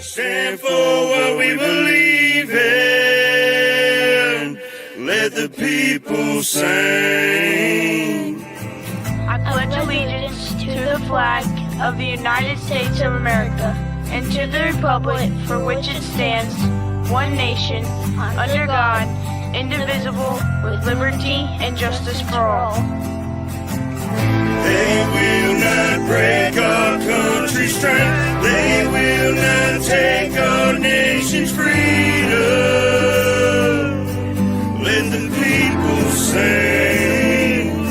Stand for what we believe in. Let the people sing. I pledge allegiance to the flag of the United States of America and to the republic for which it stands, one nation, under God, indivisible, with liberty and justice for all. They will not break our country's strength. They will not take our nation's freedom. Let the people sing.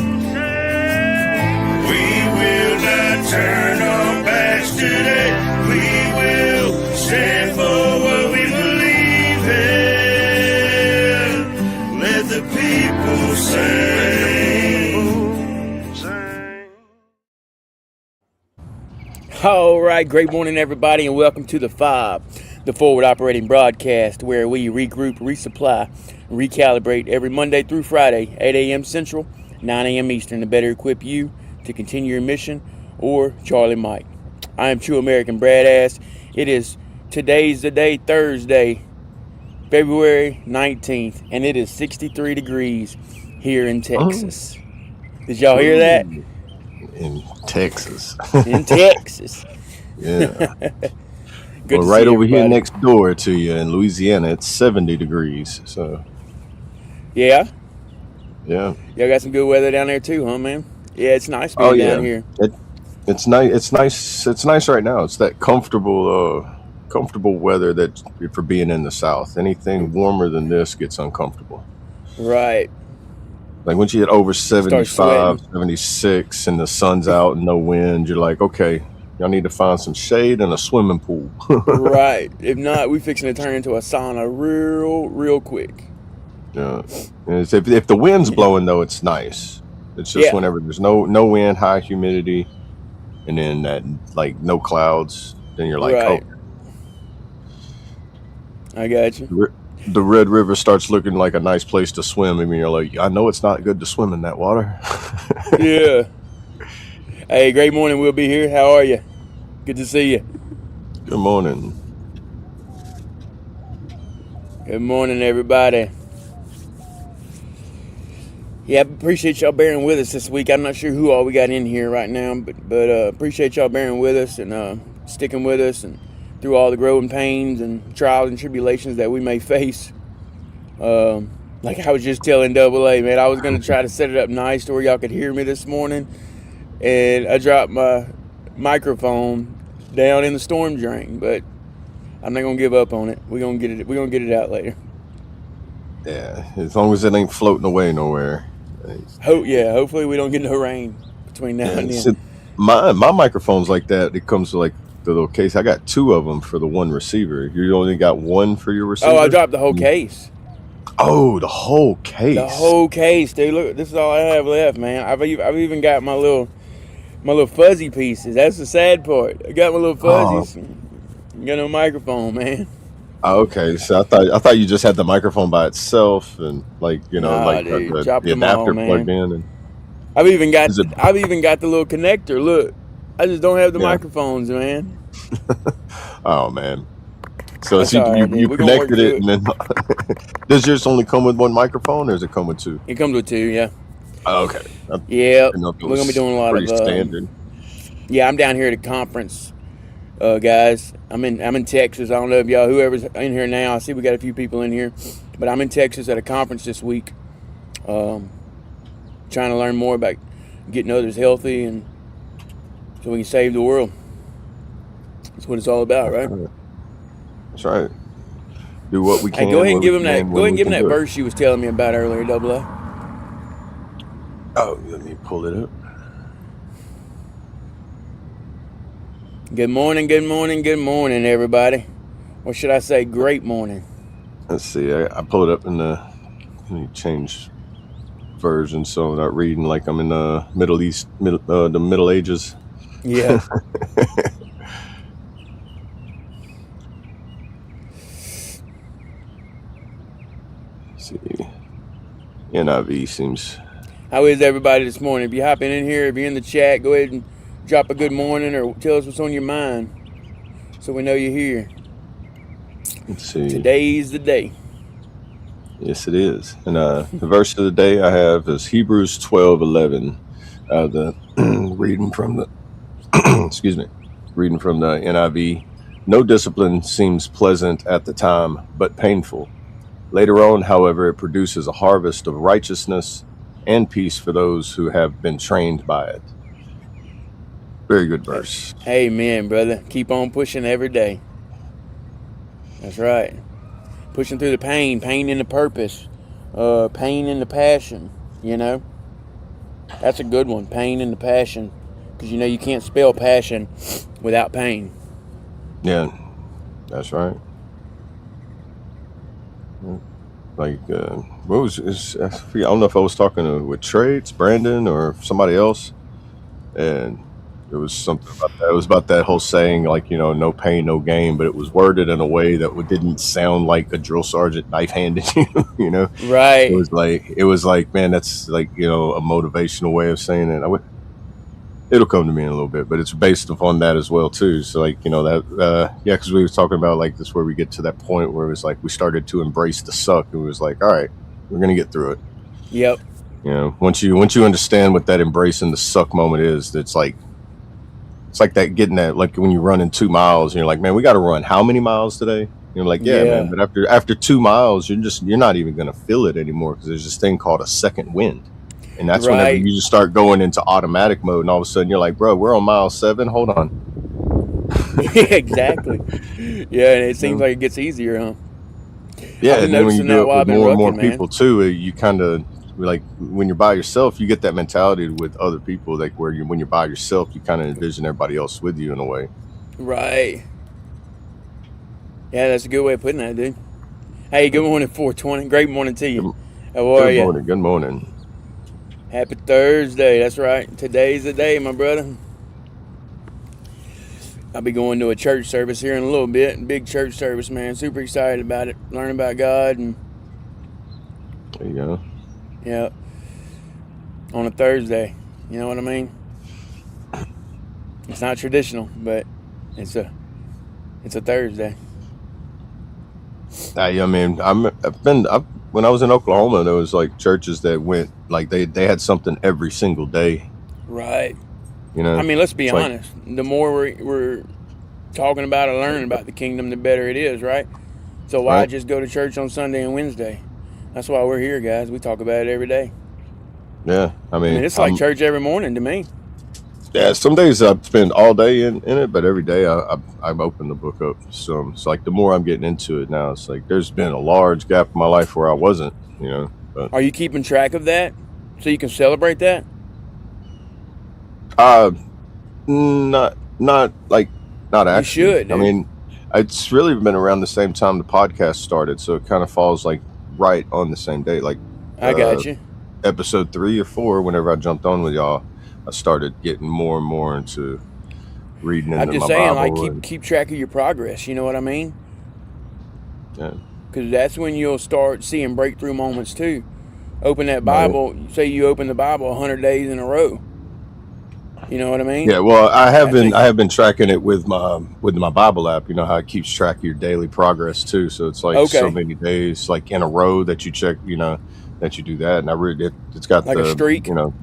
We will not turn our backs today. We will stand for what we believe in. Let the people sing. All right, great morning, everybody, and welcome to the F.O.B, the Forward Operating Broadcast, where we regroup, resupply, and recalibrate every Monday through Friday, 8 a.m. Central, 9 a.m. Eastern, to better equip you to continue your mission, or Charlie Mike. I am True American Brad Ass. It is today's the day, Thursday, February 19th, and it is 63 degrees here in Texas. Did y'all hear that? In Texas. In Texas. Yeah. Good Well, to right see over here everybody. next door to you in Louisiana, it's 70 degrees. So, Yeah? yeah. Y'all got some good weather down there too, huh, man? Yeah, it's nice being Oh, yeah. down here. It's nice. It's nice. It's nice right now. It's that comfortable weather that for being in the South. Anything warmer than this gets uncomfortable. Right. Like once you get over Start 75, sweating. 76 and the sun's out and no wind, you're like, okay, y'all need to find some shade and a swimming pool. Right. If not, we fixing to turn into a sauna real quick. Yeah. And if the wind's blowing though, it's nice. It's just Yeah. whenever there's no wind, high humidity, and then that like no clouds, then you're like, Right. oh, I got you. the Red River starts looking like a nice place to swim. I mean, you're like, I know it's not good to swim in that water. Yeah. Hey, great morning. We'll be here. How are you? Good to see you. Good morning. Good morning, everybody. Yeah, I appreciate y'all bearing with us this week. I'm not sure who all we got in here right now, but appreciate y'all bearing with us and sticking with us and through all the growing pains and trials and tribulations that we may face. Like I was just telling Double A, man, I was going to try to set it up nice to where y'all could hear me this morning, and I dropped my microphone down in the storm drain, but I'm not going to give up on it. We're going to get it out later. Yeah, as long as it ain't floating away nowhere. Hopefully we don't get no rain between now and then. My microphone's like that. It comes to like the little case. I got two of them for the one receiver. You only got one for your receiver? Oh, I dropped the whole case. Oh, the whole case. The whole case, dude. Look, this is all I have left, man. I've even got my little fuzzy pieces. That's the sad part. I got my little fuzzies. Got no microphone, man. Oh, okay, so I thought you just had the microphone by itself and like Nah, dude, the them all, adapter man. plugged in. And I've even got the little connector. Look, I just don't have the microphones, man. Oh man. So That's you all right, you dude. We're gonna work connected it, through and then does yours only come with one microphone, or does it come with two? It comes with two, yeah. Oh, okay. Yeah, didn't know if it we're gonna be was doing a lot pretty of. standard. Yeah, I'm down here at a conference, guys. I'm in Texas. I don't know if y'all, whoever's in here now, I see we got a few people in here, but I'm in Texas at a conference this week, trying to learn more about getting others healthy and so we can save the world. That's what it's all about, right? That's right. Do what we can. Hey, go ahead and give him that. when Go ahead and we give him can that do it. verse you was telling me about earlier, Double A. Oh, let me pull it up. Good morning, good morning, good morning, everybody. Or should I say, great morning? Let's see. I pull it up in the. Let me change version so I'm not reading like I'm in the the Middle Ages. Yeah. Let's see. NIV seems. How is everybody this morning? If you're hopping in here, if you're in the chat, go ahead and drop a good morning or tell us what's on your mind so we know you're here. Let's see. Today's the day. Yes, it is. And the verse of the day I have is Hebrews 12:11. The reading from the excuse me, reading from the NIV. No discipline seems pleasant at the time, but painful. Later on, however, it produces a harvest of righteousness and peace for those who have been trained by it. Very good verse. Amen, brother. Keep on pushing every day. That's right. Pushing through the pain in the purpose, pain in the passion, you know. That's a good one, pain in the passion. Because, you know, you can't spell passion without pain. Yeah, that's right. Like, what was this? I don't know if I was talking with Trades, Brandon, or somebody else. And it was something about that. It was about that whole saying, like, you know, no pain, no gain, but it was worded in a way that didn't sound like a drill sergeant knife-handed you, you know? Right. It was like, man, that's like, you know, a motivational way of saying it. It'll come to me in a little bit, but it's based upon that as well, too. So, like, you know, that, yeah, because we were talking about, like, this where we get to that point where it was like we started to embrace the suck. It was like, all right, we're going to get through it. Yep. You know, once you understand what that embracing the suck moment is, it's like that getting that, like when you run in 2 miles and you're like, man, we got to run how many miles today? You're like, yeah, man. But after 2 miles, you're not even going to feel it anymore because there's this thing called a second wind. And that's whenever you just start going into automatic mode and all of a sudden you're like, bro, we're on mile 7. Hold on. Exactly. Yeah, and it seems like it gets easier, huh? Yeah, and then when you do it with more and more people too, you kind of, like, when you're by yourself, you get that mentality with other people, like where when you're by yourself, you kind of envision everybody else with you in a way. Right. Yeah, that's a good way of putting that, dude. Hey, good morning, 420. Great morning to you. How are you? Good morning. Happy Thursday. That's right. Today's the day, my brother. I'll be going to a church service here in a little bit. Big church service, man. Super excited about it. Learning about God. And there you go. Yeah. On a Thursday. You know what I mean? It's not traditional, but it's a Thursday. I mean, when I was in Oklahoma, there was like churches that went, like they had something every single day. Right. You know, I mean, let's be honest. The more we're talking about or learning about the kingdom, the better it is, right? So why just go to church on Sunday and Wednesday? That's why we're here, guys. We talk about it every day. Yeah, I mean it's like church every morning to me. Yeah, some days I spend all day in it, but every day I open the book up. So it's like the more I'm getting into it now, it's like there's been a large gap in my life where I wasn't, you know. But, are you keeping track of that so you can celebrate that? Not actually. You should, dude. I mean, it's really been around the same time the podcast started, so it kind of falls like right on the same day. Like I got you. Episode 3 or 4, whenever I jumped on with y'all, I started getting more and more into reading into my Bible. I'm just saying, like, keep track of your progress. You know what I mean? Yeah. Because that's when you'll start seeing breakthrough moments too. Open that Bible. Right. Say you open the Bible 100 days in a row. You know what I mean? Yeah. Well, I have been tracking it with my Bible app. You know how it keeps track of your daily progress too. So it's like so many days, like in a row that you check. You know that you do that, and I really it's got like a streak. You know.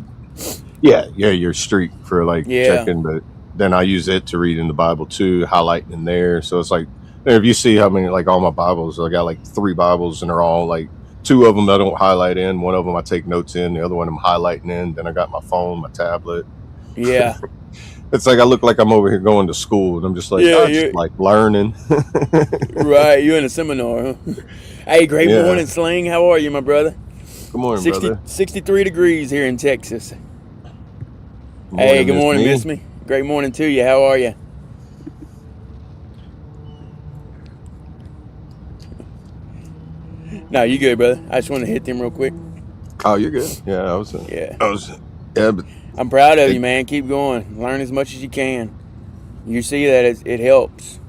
Yeah, your streak for checking, but then I use it to read in the Bible too, highlighting in there. So it's like, if you see how many, like all my Bibles, I got like 3 Bibles and they're all like 2 of them I don't highlight in, 1 of them I take notes in, the other one I'm highlighting in. Then I got my phone, my tablet. Yeah. It's like I look like I'm over here going to school and I'm just like, just like learning. Right, you in a seminar, huh? Hey, great morning, Sling. How are you, my brother? Good morning, brother. 63 degrees here in Texas. Morning, good morning, Miss Me. Great morning to you. How are you? No, you good, brother. I just want to hit them real quick. Oh, you're good. Yeah, but I'm proud of you, man. Keep going. Learn as much as you can. You see that it helps.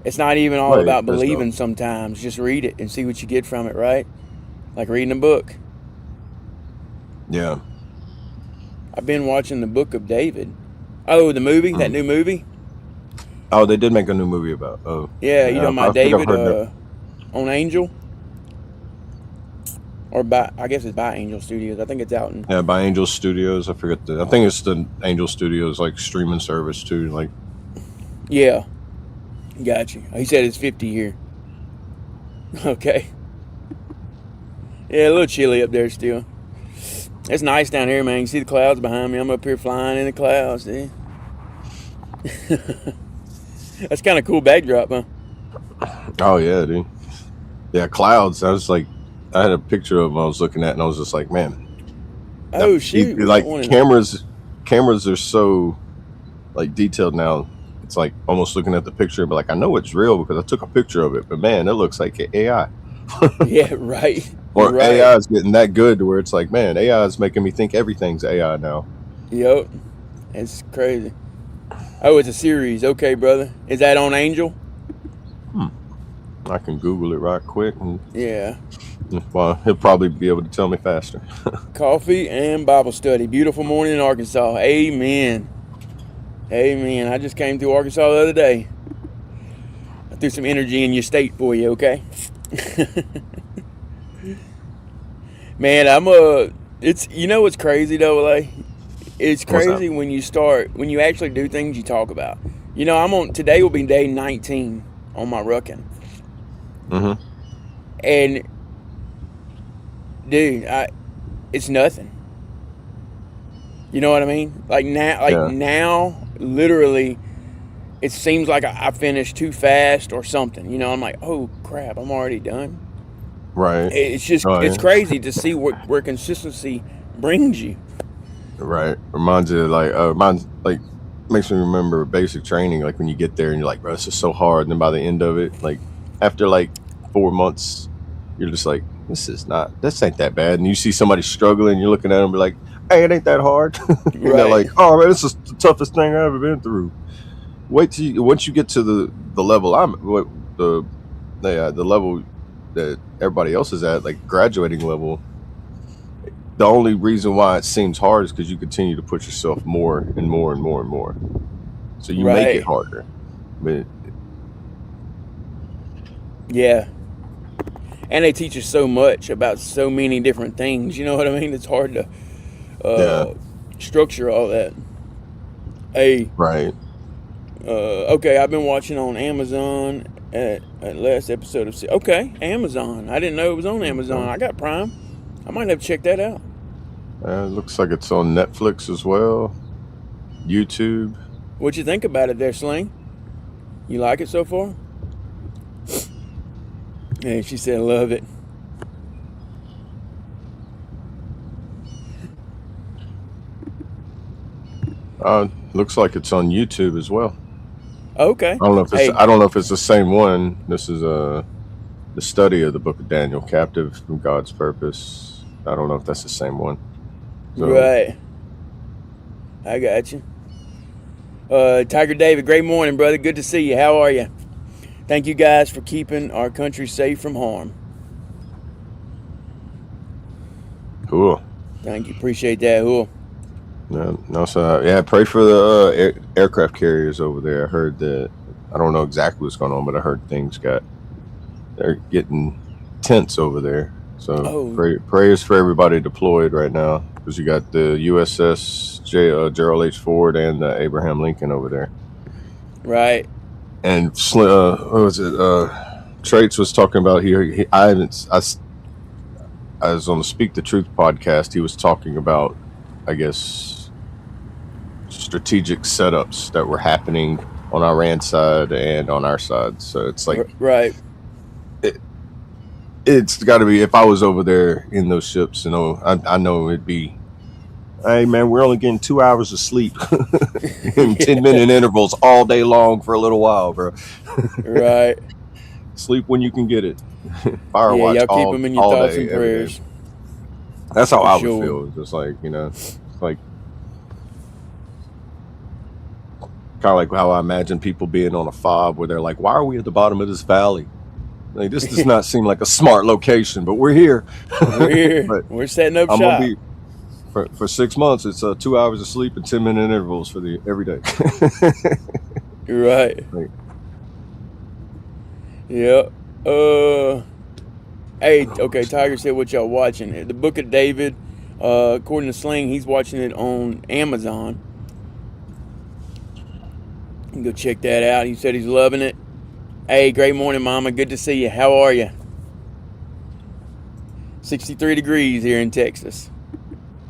It's not even all about believing sometimes. Just read it and see what you get from it, right? Like reading a book. Yeah. I've been watching the Book of David. Oh, the movie, that new movie. Oh, they did make a new movie about. Oh, Yeah, you talking I about think I've David heard that. on Angel? Or by, I guess it's by Angel Studios. I think it's out in. Yeah, by Angel Studios. I forget I think it's the Angel Studios like streaming service too. Like, Yeah, got you. He said it's 50 here. Okay. Yeah, a little chilly up there still. It's nice down here, man. You see the clouds behind me. I'm up here flying in the clouds, dude. That's kind of cool backdrop, huh? oh yeah, dude. Yeah, clouds. I was like, I had a picture of them I was looking at, and I was just like, man, Oh shoot! We like got one in- cameras are so like detailed now. It's like almost looking at the picture, but like I know it's real because I took a picture of it. But man, it looks like AI. Yeah, right. Or Right. AI is getting that good to where it's like, man, AI is making me think everything's AI now. Yep. It's crazy. Oh, it's a series. Okay, brother. Is that on Angel? I can Google it right quick, and Yeah. well, he'll probably be able to tell me faster. Coffee and Bible study. Beautiful morning in Arkansas. Amen. Amen. I just came through Arkansas the other day. I threw some energy in your state for you, okay? Man, it's, you know what's crazy though, LA? It's What's that? crazy when you actually do things you talk about. You know, today will be day 19 on my rucking. Mm-hmm. And dude, it's nothing. You know what I mean? Like now, literally, it seems like I finished too fast or something. You know, I'm like, oh crap, I'm already done. Right. It's just, Oh, it's yeah. crazy to see where consistency brings you. Right. Reminds you makes me remember basic training. Like when you get there and you're like, bro, this is so hard. And then by the end of it, like after like 4 months, you're just like, this ain't that bad. And you see somebody struggling, you're looking at them, be like, hey, it ain't that hard. And they're like, oh man, this is the toughest thing I've ever been through. Once you get to the level the level that everybody else is at, like graduating level, the only reason why it seems hard is because you continue to put yourself more and more and more and more. So you make it harder. But Yeah. And they teach us so much about so many different things. You know what I mean? It's hard to structure all that. Hey, right. okay, I've been watching on Amazon at last episode of... Okay, Amazon. I didn't know it was on Amazon. I got Prime. I might have to check that out. It looks like it's on Netflix as well. YouTube. What you think about it there, Sling? You like it so far? Hey, she said love it. Looks like it's on YouTube as well. Okay. I don't know if it's the same one. This is the study of the book of Daniel, captive from God's purpose. I don't know if that's the same one. So, Right. I got you. Tiger David, great morning, brother. Good to see you. How are you? Thank you guys for keeping our country safe from harm. cool. Thank you. Appreciate that. Cool. Pray for the aircraft carriers over there. I heard that, I don't know exactly what's going on, but I heard they're getting tense over there. So prayers for everybody deployed right now, because you got the USS Gerald H. Ford and the Abraham Lincoln over there. Right. And what was it? Traits was talking about here. I was on the Speak the Truth podcast. He was talking about, I guess, strategic setups that were happening on Iran's side and on our side. So it's like, right. It's got to be, if I was over there in those ships, I know it'd be, hey man, we're only getting 2 hours of sleep in 10-minute intervals all day long for a little while, bro. Right. Sleep when you can get it. Fire watch y'all keep all, them in your all thoughts day, and every prayers. day. That's how I would sure. feel. Just like, like kind of like how I imagine people being on a FOB where they're like, why are we at the bottom of this valley? Like, this does not seem like a smart location, but we're here. We're here. But we're setting up I'm shop. gonna be for 6 months. It's 2 hours of sleep and 10-minute intervals for every day. Right. Like, Yeah. Hey, okay, Tiger said what y'all watching. The Book of David, according to Sling, he's watching it on Amazon. You can go check that out. He said he's loving it. Hey, great morning, Mama. Good to see you. How are you? 63 degrees here in Texas.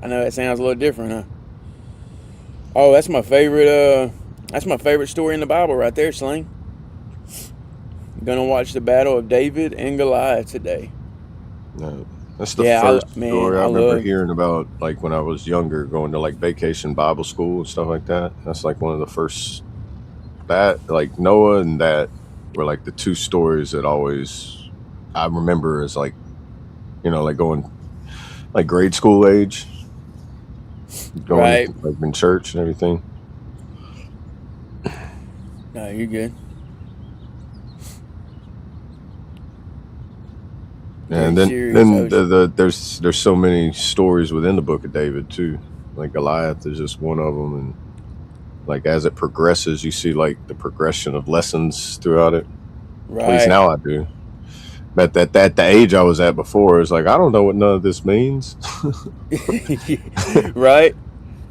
I know that sounds a little different, huh? Oh, that's my favorite story in the Bible right there, Sling. I'm gonna watch the Battle of David and Goliath today. no, that's the first story I remember love. hearing about, like when I was younger, going to like vacation Bible school and stuff like that. That's like one of the first, that like Noah and that were like the two stories that always I remember as like, like going like grade school age, going Right. like in church and everything. No, you're good. And then there's so many stories within the Book of David too. Like Goliath is just one of them, and like as it progresses, you see like the progression of lessons throughout it. Right. At least now I do. But at the age I was at before, it's like I don't know what none of this means. Right.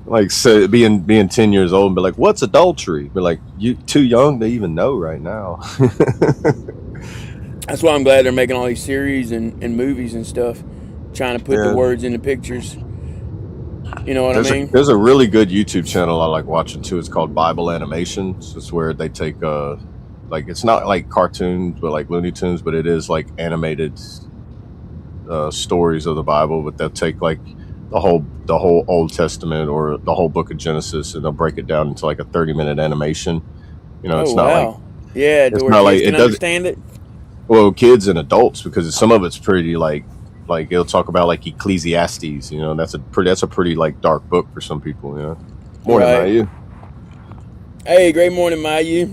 Like so being 10 years old and be like, what's adultery? But like you too young to even know right now. That's why I'm glad they're making all these series and movies and stuff, trying to put the words into pictures. You know what I mean? There's a really good YouTube channel I like watching too. It's called Bible Animations. It's where they take like it's not like cartoons, but like Looney Tunes, but it is like animated stories of the Bible. But they'll take like the whole Old Testament or the whole book of Genesis, and they'll break it down into like a 30-minute animation. It's not like to where kids can understand it. Well, kids and adults, because some of it's pretty like it'll talk about like Ecclesiastes. That's a pretty like dark book for some people. Morning, Right. Mayu. Hey, great morning, Mayu.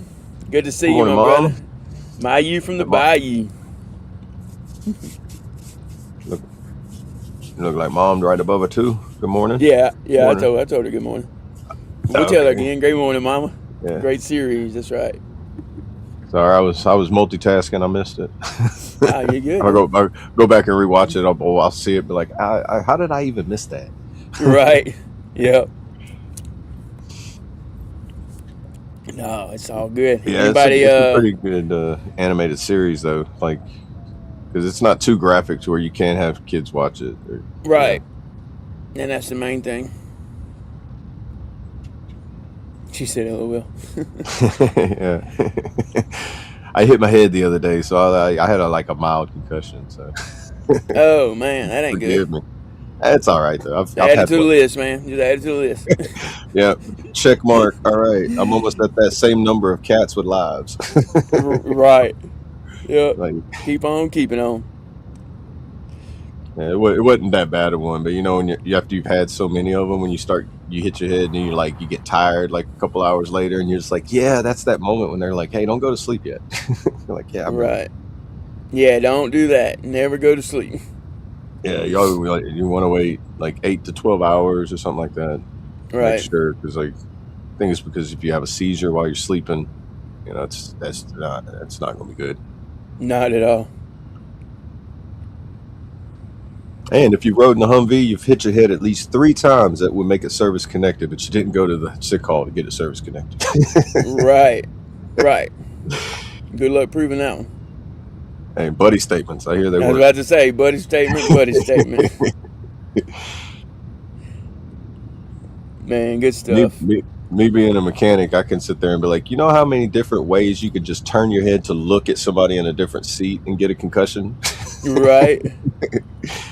Good to see Morning, you, my Mom. brother. Mayu from the Bayou. You look like Mom right above her too. Good morning. Yeah. Morning. I told her good morning. We'll tell her again. Great morning, Mama. Yeah. Great series. That's right. Sorry, I was multitasking. I missed it. You're good. I'll go back and rewatch it. I'll see it. Be like, how did I even miss that? Right. Yep. No, it's all good. Yeah, Anybody, it's a pretty good animated series though. Like, because it's not too graphic to where you can't have kids watch it. Right. And that's the main thing. She said LOL. Yeah. I hit my head the other day, so I had a mild concussion. So. Oh man, that ain't Forgive good. me. That's all right though. Add it to the list, man. Just add it to the list. Yeah, check mark. All right, I'm almost at that same number of cats with lives. Right. Yep. Like, Keep on keeping on. yeah, it wasn't that bad of one, but when after you've had so many of them, when you hit your head and you get tired like a couple hours later, and you're just like, yeah, that's that moment when they're like, hey, don't go to sleep yet. You're like, yeah, I'm right. Yeah, don't do that. Never go to sleep. Yeah, you want to wait like 8 to 12 hours or something like that. Right. Make sure, because I think it's because if you have a seizure while you're sleeping, that's not going to be good. Not at all. And if you rode in a Humvee, you've hit your head at least 3 times, that would make it service connected, but you didn't go to the sick hall to get it service connected. Right. Good luck proving that one. Hey, buddy statements. I hear they I was work. about to say, buddy statement. Man, good stuff. Me being a mechanic, I can sit there and be like, you know how many different ways you could just turn your head to look at somebody in a different seat and get a concussion? Right.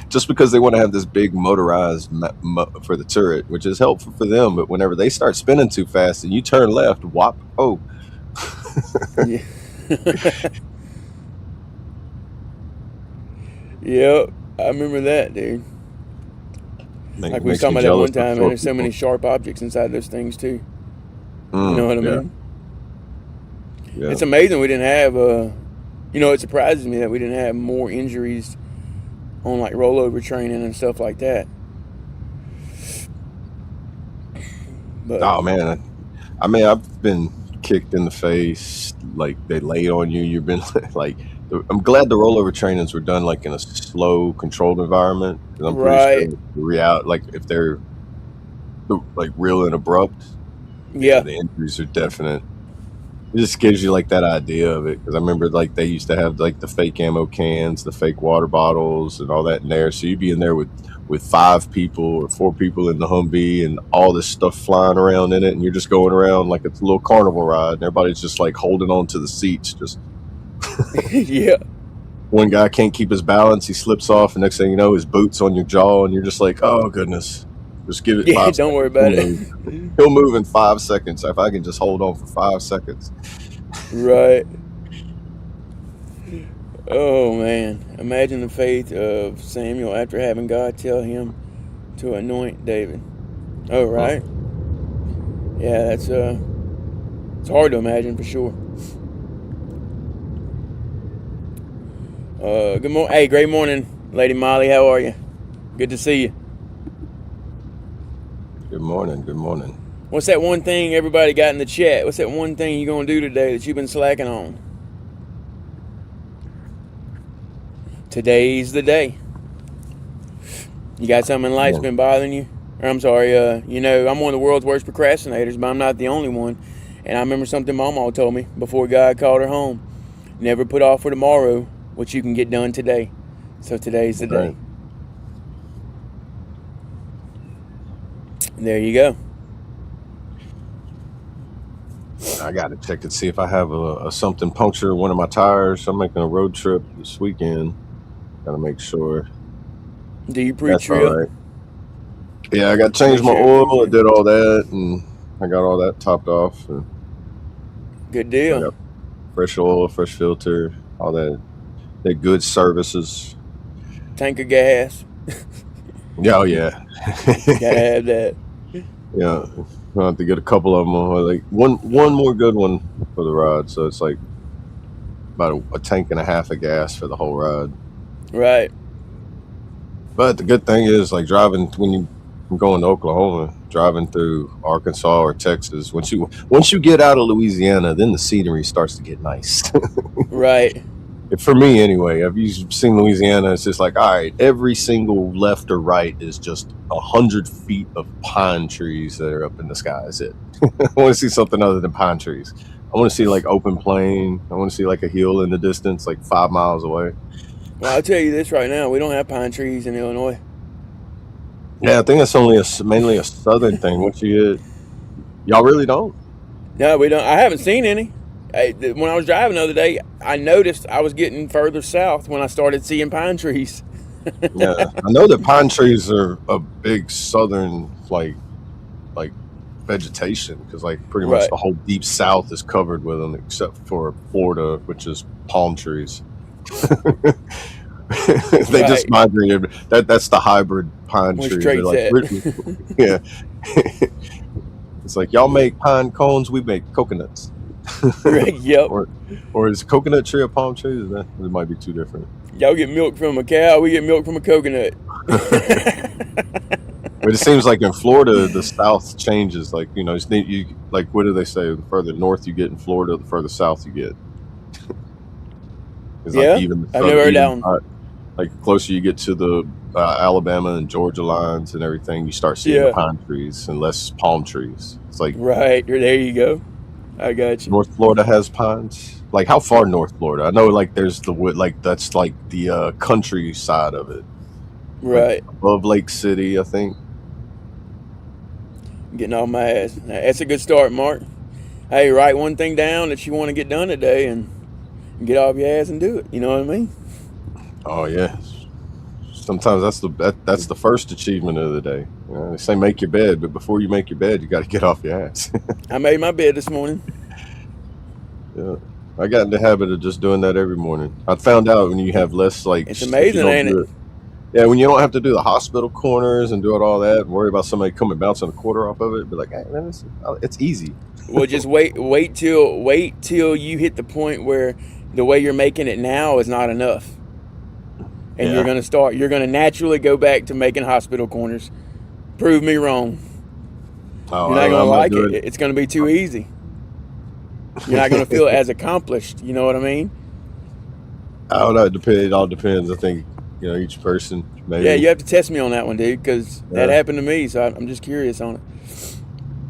Just because they want to have this big motorized for the turret, which is helpful for them, but whenever they start spinning too fast and you turn left, whop, oh. Yeah. Yep, I remember that, dude. Like we were talking about that one time, and there's so many sharp objects inside those things too. You know what I mean? Yeah. It's amazing we didn't have, it surprises me that we didn't have more injuries on like rollover training and stuff like that. But, oh man, I mean, I've been kicked in the face, like they laid on you. You've been like, I'm glad the rollover trainings were done like in a slow, controlled environment. Because I'm pretty sure Right. the reality, like if they're like real and abrupt, Yeah. the injuries are definite. It just gives you like that idea of it. Because I remember like they used to have like the fake ammo cans, the fake water bottles, and all that in there. So you'd be in there with 5 people or 4 people in the Humvee and all this stuff flying around in it, and you're just going around like it's a little carnival ride, and everybody's just like holding on to the seats. Just Yeah. one guy can't keep his balance, he slips off, and next thing you know, his boot's on your jaw, and you're just like, oh goodness, just give it. Yeah. 5 Don't worry seconds. about it. He'll move in 5 seconds. If I can just hold on for 5 seconds. Right. Oh man, imagine the faith of Samuel after having God tell him to anoint David. Oh right. Yeah, that's it's hard to imagine for sure. Good morning. Hey, great morning, Lady Molly. How are you? Good to see you. Good morning. Good morning. What's that one thing everybody got in the chat? What's that one thing you're gonna do today that you've been slacking on? Today's the day. You got something in life's been bothering you? Or I'm sorry, you know, I'm one of the world's worst procrastinators, but I'm not the only one. And I remember something Mama told me before God called her home. Never put off for tomorrow what you can get done today. So today's the day. Right. There you go. I got to check and see if I have a something puncture one of my tires. I'm making a road trip this weekend. Got to make sure. Do you That's pre-trip? all right. Yeah, I got to change my oil. I did all that, and I got all that topped off. And Good I deal. got fresh oil, fresh filter, all that. They're good services. Tank of gas. Yeah, oh yeah. Gotta have that. Yeah, I'll have to get a couple of them. Like one more good one for the ride. So it's like about a tank and a half of gas for the whole ride. Right. But the good thing is, like driving when you going to Oklahoma, driving through Arkansas or Texas. Once you get out of Louisiana, then the scenery starts to get nice. Right. For me, anyway. Have you seen Louisiana? It's just like, all right, every single left or right is just 100 feet of pine trees that are up in the sky. That's it. I want to see something other than pine trees. I want to see like open plain. I want to see like a hill in the distance, like 5 miles away. Well, I'll tell you this right now. We don't have pine trees in Illinois. Yeah, I think that's only mainly a southern thing. Once you get, y'all really don't. No, we don't. I haven't seen any. When I was driving the other day, I noticed I was getting further south when I started seeing pine trees. Yeah, I know that pine trees are a big southern like vegetation, because like pretty much Right. the whole deep south is covered with them except for Florida, which is palm trees. They Right. just migrated. That's the hybrid pine Where's tree. Trace They're like, at? yeah. It's like y'all make pine cones, we make coconuts. Right, yep. Or is coconut tree a palm tree? Is that, it might be two different. Y'all get milk from a cow. We get milk from a coconut. But it seems like in Florida, the south changes. Like, you know, you like, what do they say? The further north you get in Florida, the further south you get. It's Yeah? like even I've never heard that one. like the closer you get to the Alabama and Georgia lines and everything, you start seeing the Yeah. pine trees and less palm trees. It's like Right. There you go. I got you. North Florida has pines. Like how far North Florida? I know like there's the wood, like that's like the country side of it. Right. Like above Lake City, I think. Getting off my ass. That's a good start, Mark. Hey, write one thing down that you want to get done today and get off your ass and do it. You know what I mean? Oh yeah. Sometimes that's the first achievement of the day. You know, they say make your bed, but before you make your bed, you got to get off your ass. I made my bed this morning. Yeah, I got in the habit of just doing that every morning. I found out when you have less like It's if you amazing, don't ain't do it? Yeah, when you don't have to do the hospital corners and do all that, and worry about somebody coming bouncing a quarter off of it, be like, hey, man, it's easy. Well, just wait till you hit the point where the way you're making it now is not enough. And Yeah. you're gonna naturally go back to making hospital corners. Prove me wrong. Oh, You're not gonna I'm like doing it. It's gonna be too easy. You're not going to feel as accomplished. You know what I mean? I don't know. It all depends. I think, each person maybe. Yeah, you have to test me on that one, dude, because that Yeah. happened to me. So I'm just curious on it.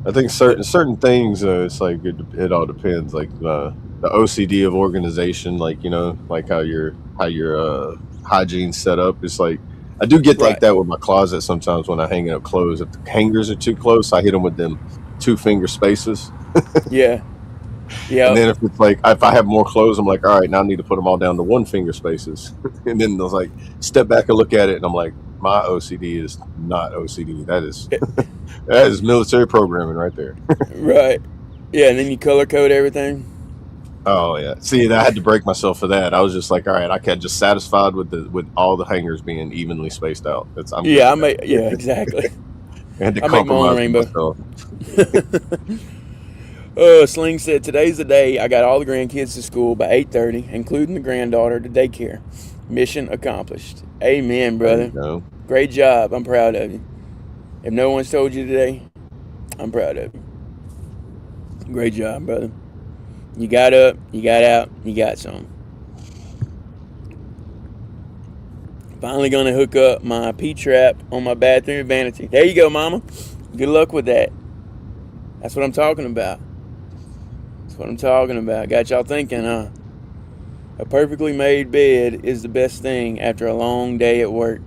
I think certain things, it's like it all depends. Like the OCD of organization, like like how your hygiene's set up. It's like I do get like Right. that with my closet sometimes when I hang up clothes. If the hangers are too close, I hit them with them 2-finger spaces. Yeah. And Yeah. then if I have more clothes, I'm like, all right, now I need to put them all down to 1-finger spaces. And then I was like, step back and look at it, and I'm like, my OCD is not OCD. That is that is military programming right there. Right. Yeah, and then you color code everything. Oh yeah. See, I had to break myself for that. I was just like, all right, I got just satisfied with all the hangers being evenly spaced out. I'm Yeah, good. yeah, exactly. I had to I make my own compromise rainbow. with myself. Sling said, today's the day I got all the grandkids to school by 8:30, including the granddaughter to daycare. Mission accomplished. Amen, brother. There you go. Great job. I'm proud of you. If no one's told you today, I'm proud of you. Great job, brother. You got up, you got out, you got some. Finally gonna hook up my P-trap on my bathroom vanity. There you go, mama. Good luck with that. That's what I'm talking about. That's what I'm talking about. Got y'all thinking, huh? A perfectly made bed is the best thing after a long day at work.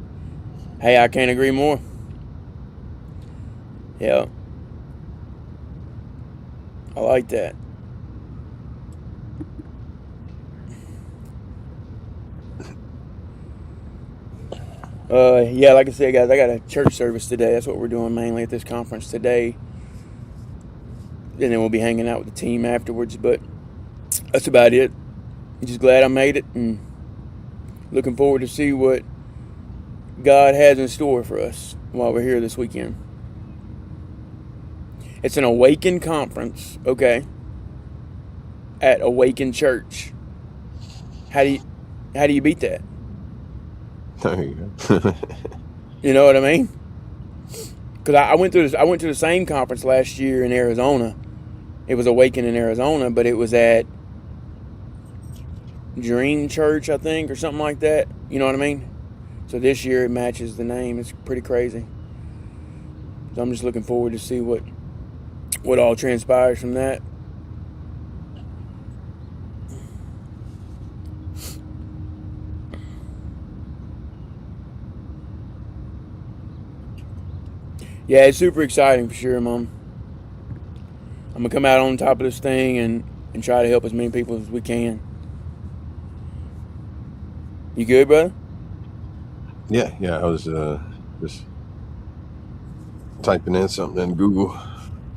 Hey, I can't agree more. Yeah. I like that. Yeah, like I said, guys, I got a church service today. That's what we're doing mainly at this conference today. And then we'll be hanging out with the team afterwards. But that's about it. I'm just glad I made it and looking forward to see what God has in store for us while we're here this weekend. It's an Awaken conference, okay, at Awaken Church. How do you beat that? There you go. You know what I mean? Because I went to the same conference last year in Arizona. It was Awaken in Arizona, but it was at Dream Church, I think, or something like that. You know what I mean? So this year it matches the name. It's pretty crazy. So I'm just looking forward to see what all transpires from that. Yeah, it's super exciting for sure, Mom. I'm going to come out on top of this thing and try to help as many people as we can. You good, brother? Yeah, I was just typing in something in Google.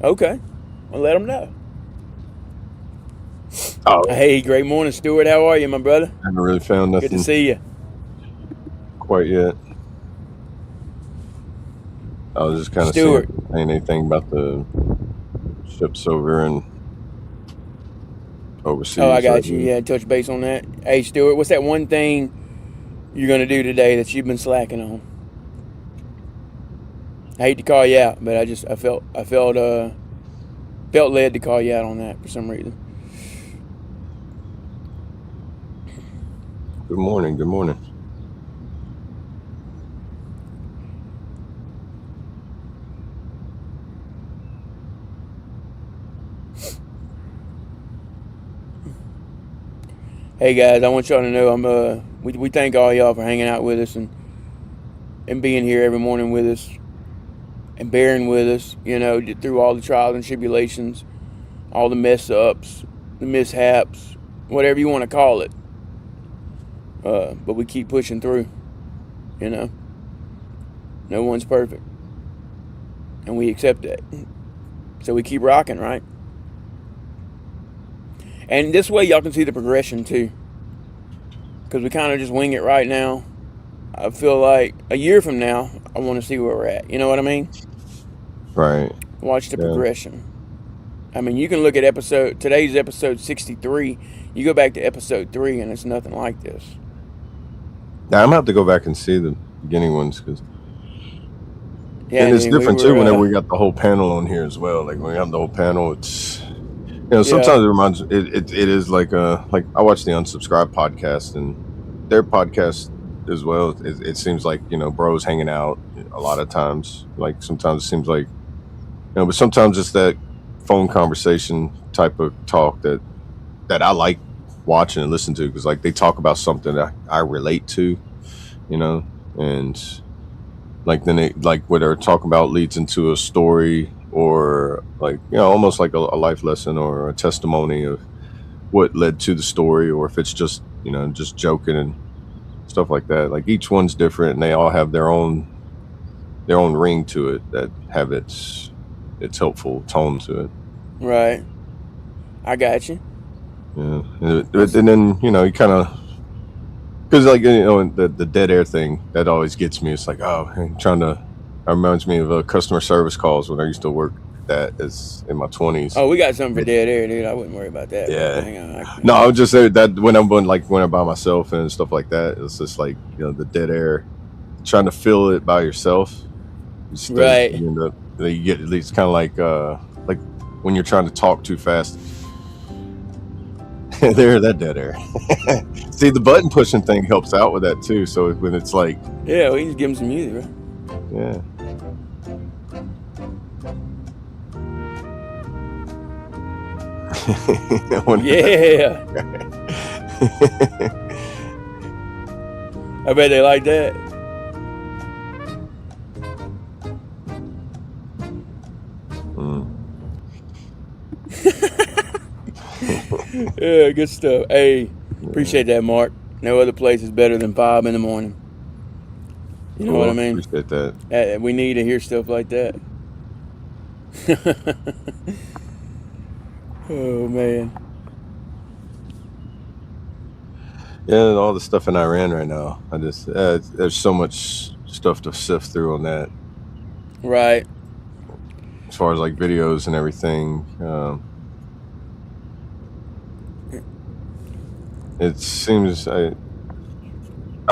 Okay. Well, let them know. Oh, Hey, great morning, Stuart. How are you, my brother? I haven't really found Good nothing to see you. quite yet. I was just kind of Stuart. saying anything about the ships over and overseas. Oh, I got you. Yeah, touch base on that. Hey, Stuart, what's that one thing you're going to do today that you've been slacking on? I hate to call you out, but I felt led to call you out on that for some reason. Good morning. Good morning. Hey guys, I want y'all to know we thank all y'all for hanging out with us and being here every morning with us and bearing with us, you know, through all the trials and tribulations, all the mess ups, the mishaps, whatever you want to call it. But we keep pushing through, you know. No one's perfect. And we accept that. So we keep rocking, right? And this way y'all can see the progression too. Because we kind of just wing it right now. I feel like a year from now, I want to see where we're at. You know what I mean? Right. Watch the progression. I mean, you can look at today's episode 63. You go back to episode 3 and it's nothing like this. Yeah, I'm going to have to go back and see the beginning ones. Yeah, and it's different too whenever we got the whole panel on here as well. Like when we have the whole panel, Yeah. sometimes it reminds it is like I watch the Unsubscribed podcast, and their podcast as well. It seems like bros hanging out a lot of times. Like sometimes it seems like but sometimes it's that phone conversation type of talk that I like watching and listening to, because like they talk about something that I relate to, and like then they like what they're talking about leads into a story, or like almost like a life lesson or a testimony of what led to the story, or if it's just just joking and stuff like that. Like each one's different, and they all have their own ring to it that have its helpful tone to it. Right. I got you. Yeah, and then you kind of, because like the dead air thing that always gets me. It's like, oh, I'm trying to. It reminds me of customer service calls when I used to work that as in my 20s. Oh, we got something for dead air, dude. I wouldn't worry about that. Yeah. Hang on. No, I would just say that when I'm by myself and stuff like that, it's just like the dead air, trying to fill it by yourself. Right. You get at least kind of like when you're trying to talk too fast. There, that dead air. See, the button pushing thing helps out with that too. So when it's like, yeah, we can just give him some music, right? Yeah. Yeah. I bet they like that. Yeah, good stuff. Hey, appreciate that, Mark. No other place is better than F.O.B in the morning. You know what I mean? Appreciate that. We need to hear stuff like that. Oh, man. Yeah, and all the stuff in Iran right now. I just there's so much stuff to sift through on that. Right. As far as like videos and everything, it seems I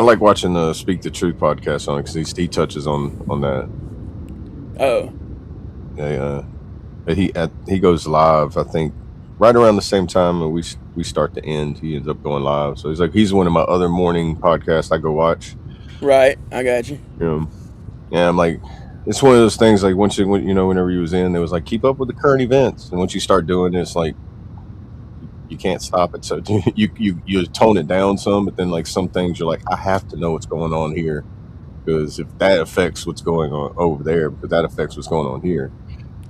like watching the Speak the Truth podcast on it, because he touches on that. Oh. Yeah. He goes live, I think, right around the same time when we start to end. He ends up going live, so he's one of my other morning podcasts I go watch. Right, I got you. Yeah, I'm like, it's one of those things like whenever you was in, it was like keep up with the current events, and once you start doing it, it's like you can't stop it. So you tone it down some, but then like some things you're like, I have to know what's going on here, because if that affects what's going on over there, because that affects what's going on here.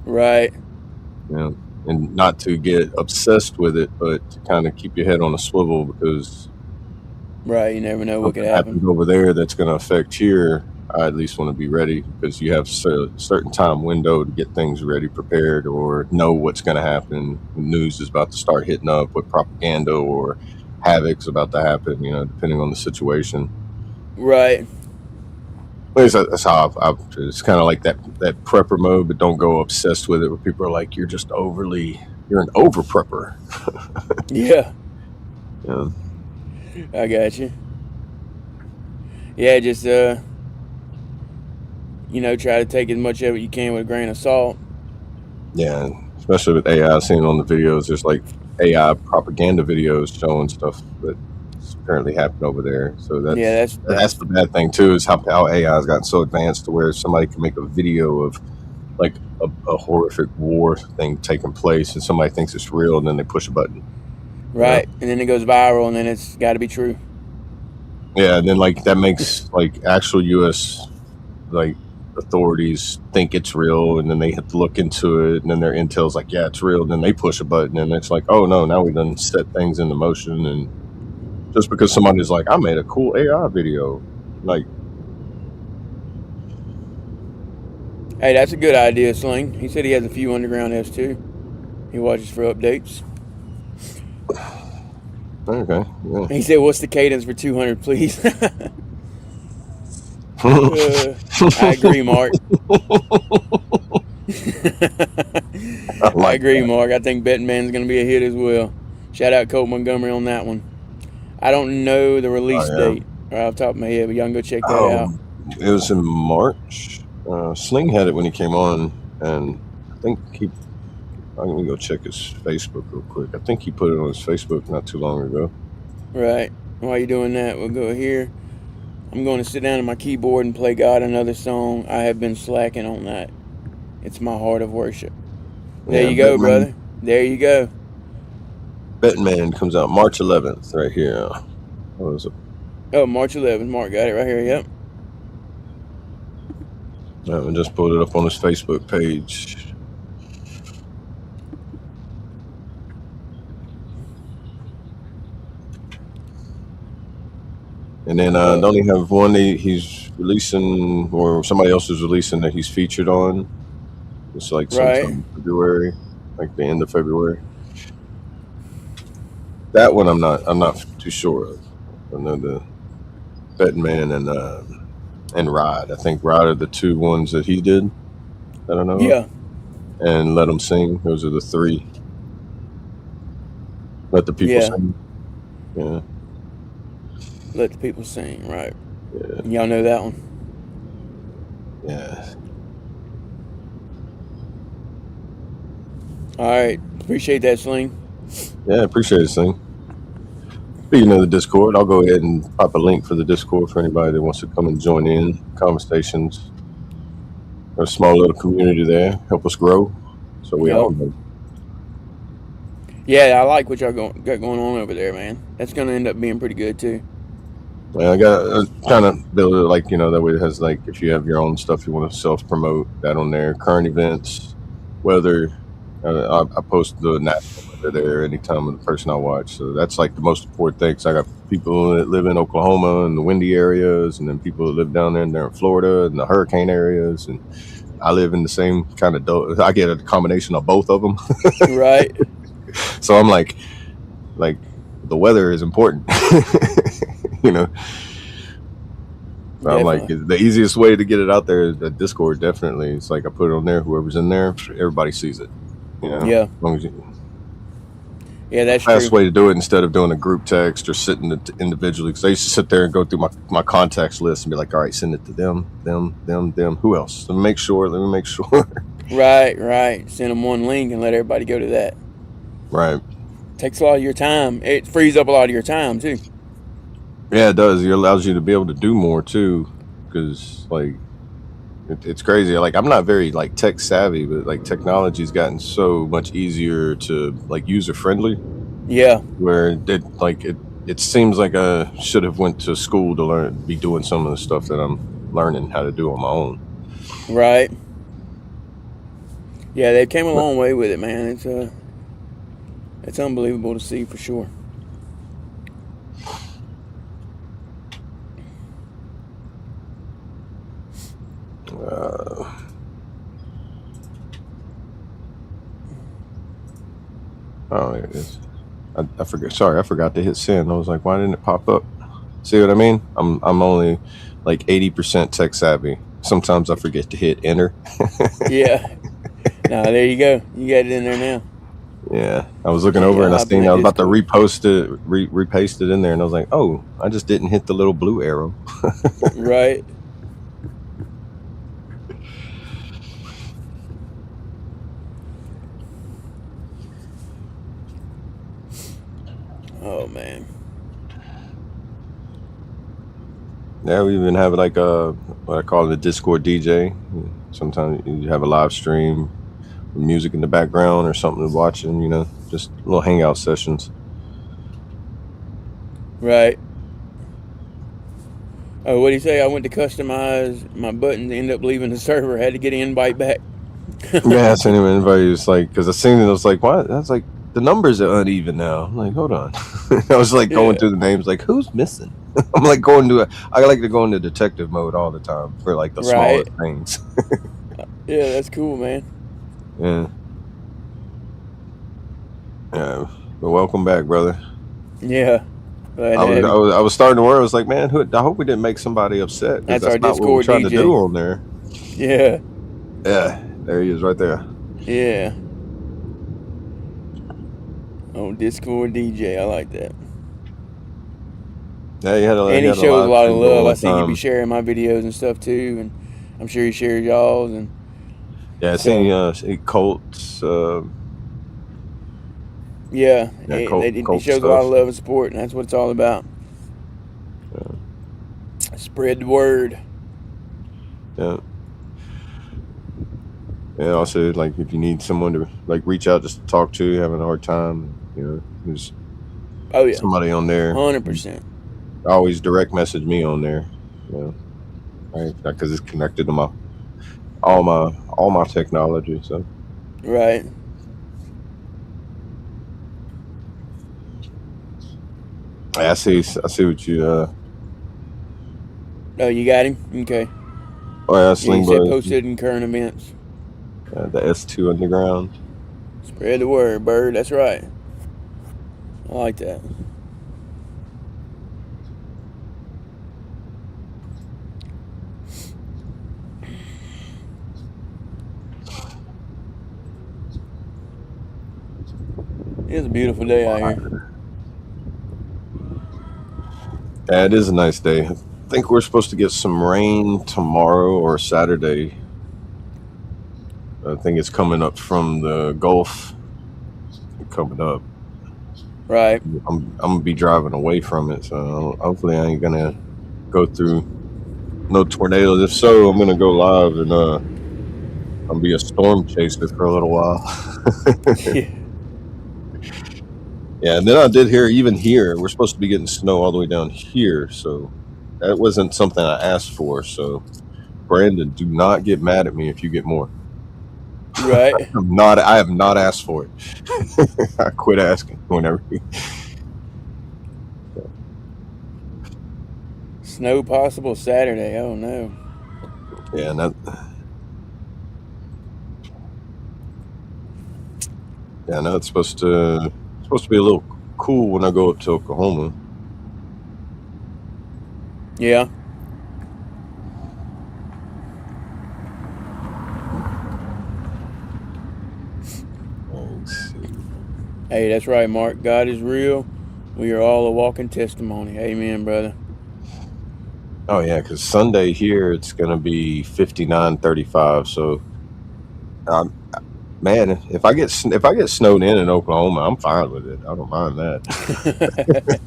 Right. And not to get obsessed with it, but to kind of keep your head on a swivel, because right, you never know what could happen over there that's going to affect here. I at least want to be ready, because you have a certain time window to get things ready, prepared, or know what's going to happen. News is about to start hitting up, with propaganda or havoc's about to happen, depending on the situation. Right. That's how it's kind of like that prepper mode, but don't go obsessed with it, where people are like, you're an over prepper. Yeah. Yeah. I got you. Yeah, just try to take as much of it you can with a grain of salt. Yeah, especially with AI. I've seen on the videos, there's like AI propaganda videos showing stuff that's apparently happened over there. So that's the bad thing too, is how AI has gotten so advanced to where somebody can make a video of like a horrific war thing taking place, and somebody thinks it's real, and then they push a button. Right, and then it goes viral, and then it's got to be true. Yeah, and then like that makes like actual U.S. like authorities think it's real, and then they have to look into it, and then their intel's like, yeah, it's real, and then they push a button, and it's like, oh no, now we done set things into motion. And just because somebody's like, I made a cool AI video, like, hey, that's a good idea, Sling. He said he has a few underground Fs too. He watches for updates. Okay. Yeah. He said, what's the cadence for 200, please? I agree, Mark. I agree, Mark. I think Betting Man's going to be a hit as well. Shout out Colt Montgomery on that one. I don't know the release date right off the top of my head, but y'all can go check that out. It was in March. Sling had it when he came on, and I think I'm gonna go check his Facebook real quick. I think he put it on his Facebook not too long ago. Right. While you're doing that, we'll go here. I'm going to sit down at my keyboard and play God another song. I have been slacking on that. It's my heart of worship. There you go, brother. There you go. Batman comes out March 11th right here. What was it? Oh, March 11th. Mark got it right here. Yep. I just pulled it up on his Facebook page. And then don't he have one he's releasing, or somebody else is releasing that he's featured on? It's like sometime in February, like the end of February. That one I'm not too sure of. I know the Batman and Rod. I think Rod are the two ones that he did. I don't know. Yeah. And Let 'Em Sing. Those are the three. Let the People Sing. Yeah. Let the People Sing, right. Yeah. Y'all know that one? Yeah. All right. Appreciate that, Sling. Yeah, appreciate it, Sling. Speaking of the Discord, I'll go ahead and pop a link for the Discord for anybody that wants to come and join in conversations. There's a small little community there. Help us grow. So we all know. Yeah, I like what y'all got going on over there, man. That's going to end up being pretty good, too. Yeah, I got kind of build it like, that way it has, like, if you have your own stuff you want to self-promote, that on there. Current events, weather. I post the national weather there anytime of the person I watch. So that's, like, the most important thing. So I got people that live in Oklahoma and the windy areas, and then people that live down there and they're in Florida and the hurricane areas. And I live in the same kind of I get a combination of both of them. Right. So I'm like the weather is important. I'm like, the easiest way to get it out there is the Discord. Definitely, it's like I put it on there. Whoever's in there, everybody sees it. Yeah. As long as yeah, that's the best true. way to do it instead of doing a group text or sitting it individually. Because I used to sit there and go through my contacts list and be like, all right, send it to them. Who else? Let me make sure. Right. Send them one link and let everybody go to that. Right. Takes a lot of your time. It frees up a lot of your time, too. Yeah, it does. It allows you to be able to do more, too. Because, like, it's crazy. Like, I'm not very, like, tech savvy, but, like, technology's gotten so much easier to, like, user friendly. Yeah. Where it seems like I should have went to school to be doing some of the stuff that I'm learning how to do on my own. Right. Yeah, they came a long way with it, man. It's unbelievable to see for sure. Oh, it is. I forgot. Sorry, I forgot to hit send. I was like, why didn't it pop up? See what I mean? I'm only like 80% tech savvy. Sometimes I forget to hit enter. Yeah. No, there you go. You got it in there now. Yeah, I was looking over and I seen I was about to repost it, repaste it in there, and I was like, oh, I just didn't hit the little blue arrow. Right. Oh man. Yeah, we even have like what I call the Discord DJ. Sometimes you have a live stream, with music in the background or something to watching, just little hangout sessions. Right. Oh, what did he say? I went to customize my button to end up leaving the server. Had to get an invite back. Yeah, I sent him an invite. It's like, because I seen it, I was like, what? I was like, the numbers are uneven now. I'm like, hold on. I was like going through the names, like, who's missing? I'm like I like to go into detective mode all the time for like the smallest things. Yeah, that's cool, man. Yeah. Yeah. But welcome back, brother. Yeah. I was starting to worry. I was like, man, I hope we didn't make somebody upset. That's our not Discord what we're trying to do on there. Yeah. Yeah. There he is right there. Yeah. Oh, Discord DJ. I like that. Yeah, he shows a lot of love. I see you be sharing my videos and stuff too, and I'm sure he shares y'all's. And yeah, I seen Colt's Yeah, Yeah, it cult shows a lot stuff. of love and support, and that's what it's all about. Spread the word. Yeah. And also, like, if you need someone to like reach out just to talk to, having a hard time, there's Oh yeah, somebody on there. 100%. Always direct message me on there, right? Because it's connected to all my technology. So Right. I see what you. Oh, you got him? Okay. Oh yeah, Yeah, Sling you said Bros. posted in current events. The S2 Underground. Spread the word, bird. That's right. I like that. It's a beautiful day out here. Yeah, it is a nice day. I think we're supposed to get some rain tomorrow or Saturday. I think it's coming up from the Gulf. Coming up. Right. I'm gonna be driving away from it, so hopefully I ain't gonna go through no tornadoes. If so, I'm gonna go live and I'll be a storm chaser for a little while. Yeah. Yeah, and then I did hear, even here, we're supposed to be getting snow all the way down here, so that wasn't something I asked for. So, Brandon, do not get mad at me if you get more. Right. I have not asked for it. I quit asking whenever. Snow possible Saturday. Oh no. Yeah, and I know it's supposed to be a little cool when I go up to Oklahoma. Yeah. Let's see. Hey, that's right, Mark. God is real. We are all a walking testimony. Amen, brother. Oh yeah, because Sunday here it's gonna be 59-35. So, man, if I get snowed in Oklahoma, I'm fine with it. I don't mind that.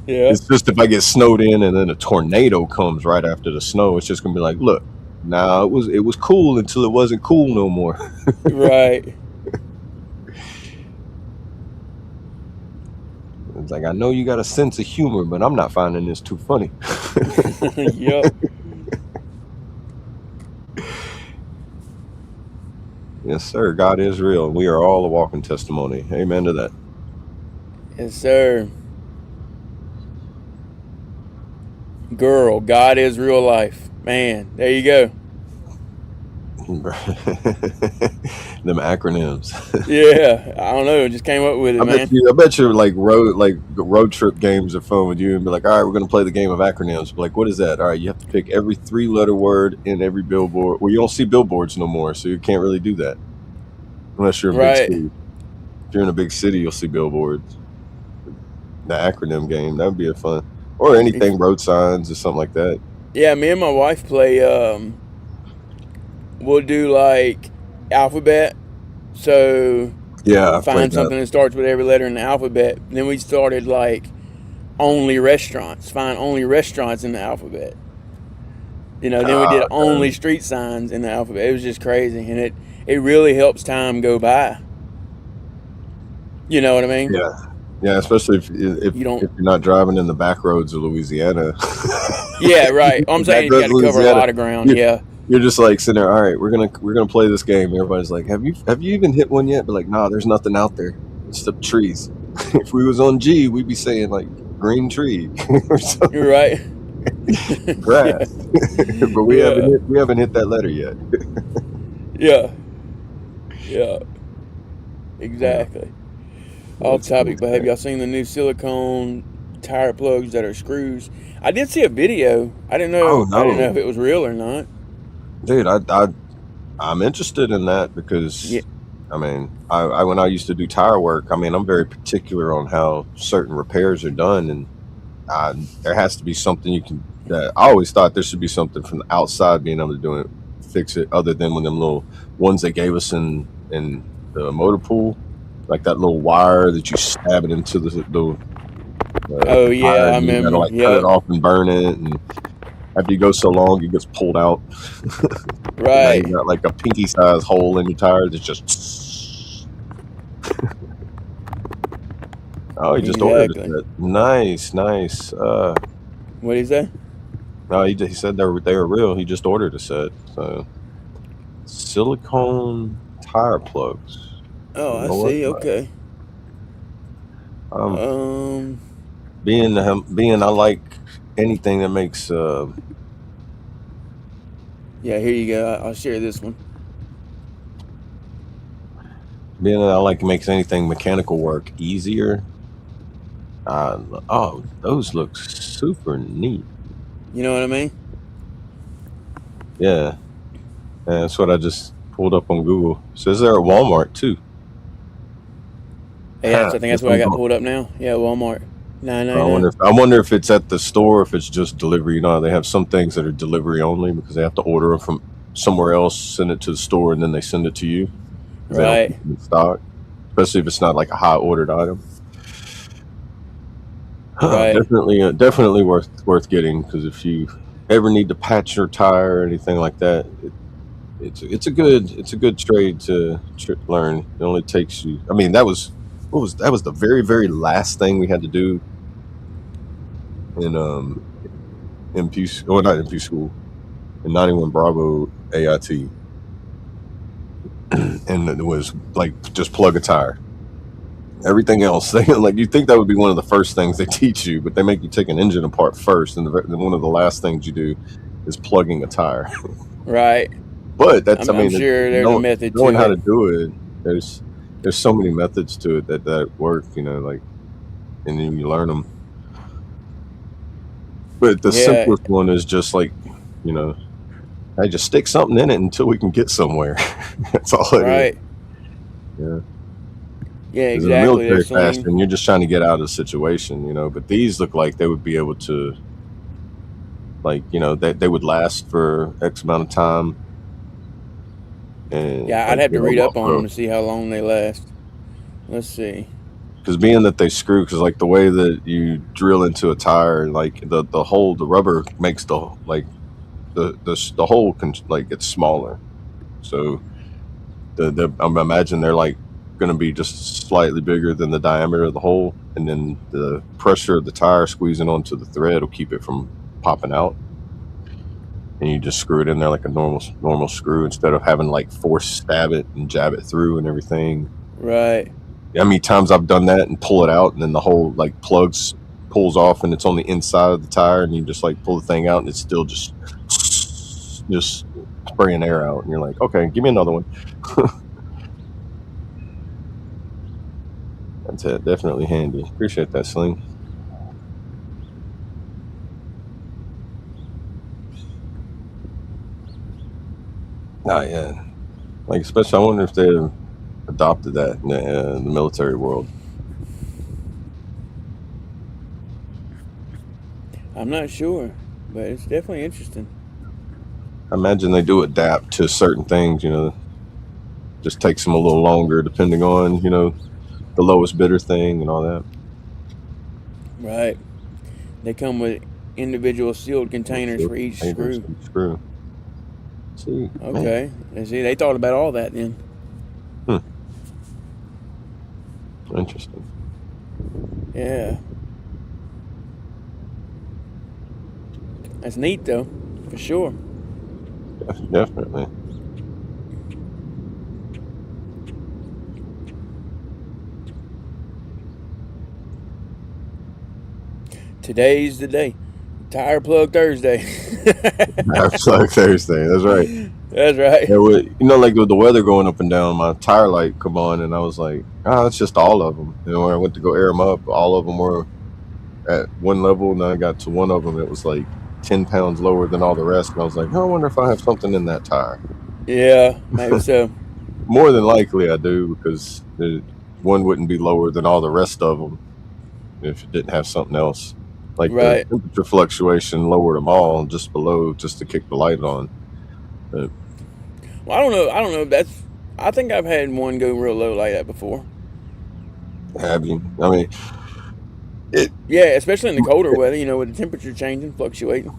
Yeah. It's just if I get snowed in and then a tornado comes right after the snow, it's just gonna be like, look, now it was cool until it wasn't cool no more. Right. It's like, I know you got a sense of humor, but I'm not finding this too funny. Yep. Yes, sir. God is real. We are all a walking testimony. Amen to that. Yes, sir. Girl, God is real life. Man, there you go. Them acronyms. Yeah, I don't know. Just came up with it, man. I bet you like road trip games are fun with you and be like, all right, we're gonna play the game of acronyms. Like, what is that? All right, you have to pick every 3-letter word in every billboard. Well, you don't see billboards no more, so you can't really do that unless you're in a big city. If you're in a big city, you'll see billboards. The acronym game, that would be a fun, or anything, road signs or something like that. Yeah, me and my wife play. We'll do like alphabet. So yeah, find something that starts with every letter in the alphabet. Then we started like only restaurants. Find only restaurants in the alphabet. Then we did only street signs in the alphabet. It was just crazy, and it really helps time go by. You know what I mean? Yeah, especially if you're not driving in the back roads of Louisiana. Yeah, right. I'm saying you got to cover a lot of ground. You're just like sitting there. All right, we're gonna play this game. Everybody's like, have you even hit one yet? But like, nah, there's nothing out there. It's the trees. If we was on G, we'd be saying like green tree or something. You're right. Grass. But we haven't hit that letter yet. Yeah. Exactly. Off topic, but have y'all seen the new silicone tire plugs that are screws? I did see a video. I didn't know. I didn't know if it was real or not. Dude, I'm interested in that because I mean, I when I used to do tire work, I mean, I'm very particular on how certain repairs are done, and there has to be something you can. I always thought there should be something from the outside being able to fix it, other than when them little ones they gave us in the motor pool. like that little wire that you stab it into the Oh tire, yeah, I and you gotta remember. like cut it Yep. off and burn it. And after you go so long, it gets pulled out. And now you Right. got like a pinky size hole in your tire that's just. Oh, he just ordered Exactly. it. Nice. What do you say? No, he said they were real. He just ordered a set. So silicone tire plugs. Oh, You I know what? see. Okay. Um, Um. being I like anything that makes Yeah. Here you go. I'll share this one. being that I like makes anything mechanical work easier. Oh, those look super neat. You know what I mean? Yeah, that's what I just pulled up on Google. It says they're at Walmart too. Yeah. I think that's If what I I'm got going- pulled up now. Yeah. Walmart. I wonder if it's at the store, or if it's just delivery. You know, they have some things that are delivery only because they have to order them from somewhere else, send it to the store, and then they send it to you. 'Cause they don't Right. keep it in stock, especially if it's not like a high ordered item. Right. Definitely worth getting, because if you ever need to patch your tire or anything like that, it's a good trade to learn. It only takes you. I mean, that was the very very last thing we had to do in MP, or not MP school, in 91 Bravo AIT, and it was like just plug a tire. Everything else, like, you think that would be one of the first things they teach you, but they make you take an engine apart first, and one of the last things you do is plugging a tire. Right. But that's, I'm sure there's a method knowing to how it. to do it. There's so many methods to it that work, you know, like, and then you learn them. But the Yeah. simplest one is just like, you know, I just stick something in it until we can get somewhere. That's all it is. Right. Yeah. Yeah. 'Cause in the Exactly. military They're saying. fashion, you're just trying to get out of the situation, you know. But these look like they would be able to, like, you know, they would last for X amount of time. And Yeah. I'd have to read up on them to see how long they last. Let's see. because being that they screw, because like the way that you drill into a tire, like the hole, the rubber makes the like the hole like gets smaller. So I'm imagine they're like going to be just slightly bigger than the diameter of the hole, and then the pressure of the tire squeezing onto the thread will keep it from popping out. And you just screw it in there like a normal screw, instead of having like force stab it and jab it through and everything. Right. How many times I've done that and pull it out, and then the whole like plugs pulls off, and it's on the inside of the tire, and you just like pull the thing out, and it's still just spraying air out, and you're like, okay, give me another one. That's it. Definitely handy. Appreciate that, Sling. Yeah. Like, especially, I wonder if they adopted that in the military world. I'm not sure, but it's definitely interesting. I imagine they do adapt to certain things, you know. Just takes them a little longer depending on, you know, the lowest bidder thing and all that. Right. They come with individual sealed containers for each screw. See. Okay. And see, they thought about all that then. Interesting. Yeah. That's neat though, for sure. Definitely. Today's the day. Tire plug Thursday. Like Thursday. That's right. That's right. Yeah, you know, like with the weather going up and down, my tire light come on, and I was like, it's just all of them. And when I went to go air them up, all of them were at one level, and I got to one of them, it was like 10 pounds lower than all the rest. And I was like, I wonder if I have something in that tire. Yeah, maybe so. More than likely I do, because one wouldn't be lower than all the rest of them if it didn't have something else. Like Right. the temperature fluctuation lowered them all just below, just to kick the light on. But, Well, I don't know. I think I've had one go real low like that before. Have you? I mean, it. Yeah, especially in the colder weather, with the temperature changing, fluctuating.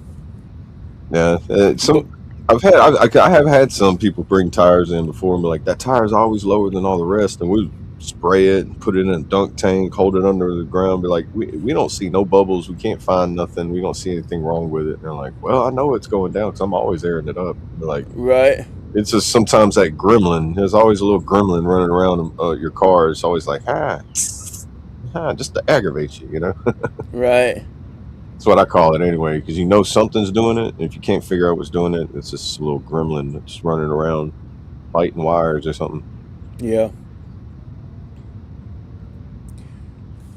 Yeah. But I have had some people bring tires in before and be like, that tire is always lower than all the rest, and we spray it and put it in a dunk tank, hold it under the ground, be like, we don't see no bubbles, we can't find nothing, we don't see anything wrong with it. And they're like, well, I know it's going down because I'm always airing it up. They're like, right, it's just sometimes that gremlin. There's always a little gremlin running around your car. It's always like, just to aggravate you, right. That's what I call it anyway, because something's doing it. If you can't figure out what's doing it, it's just a little gremlin that's running around fighting wires or something. Yeah.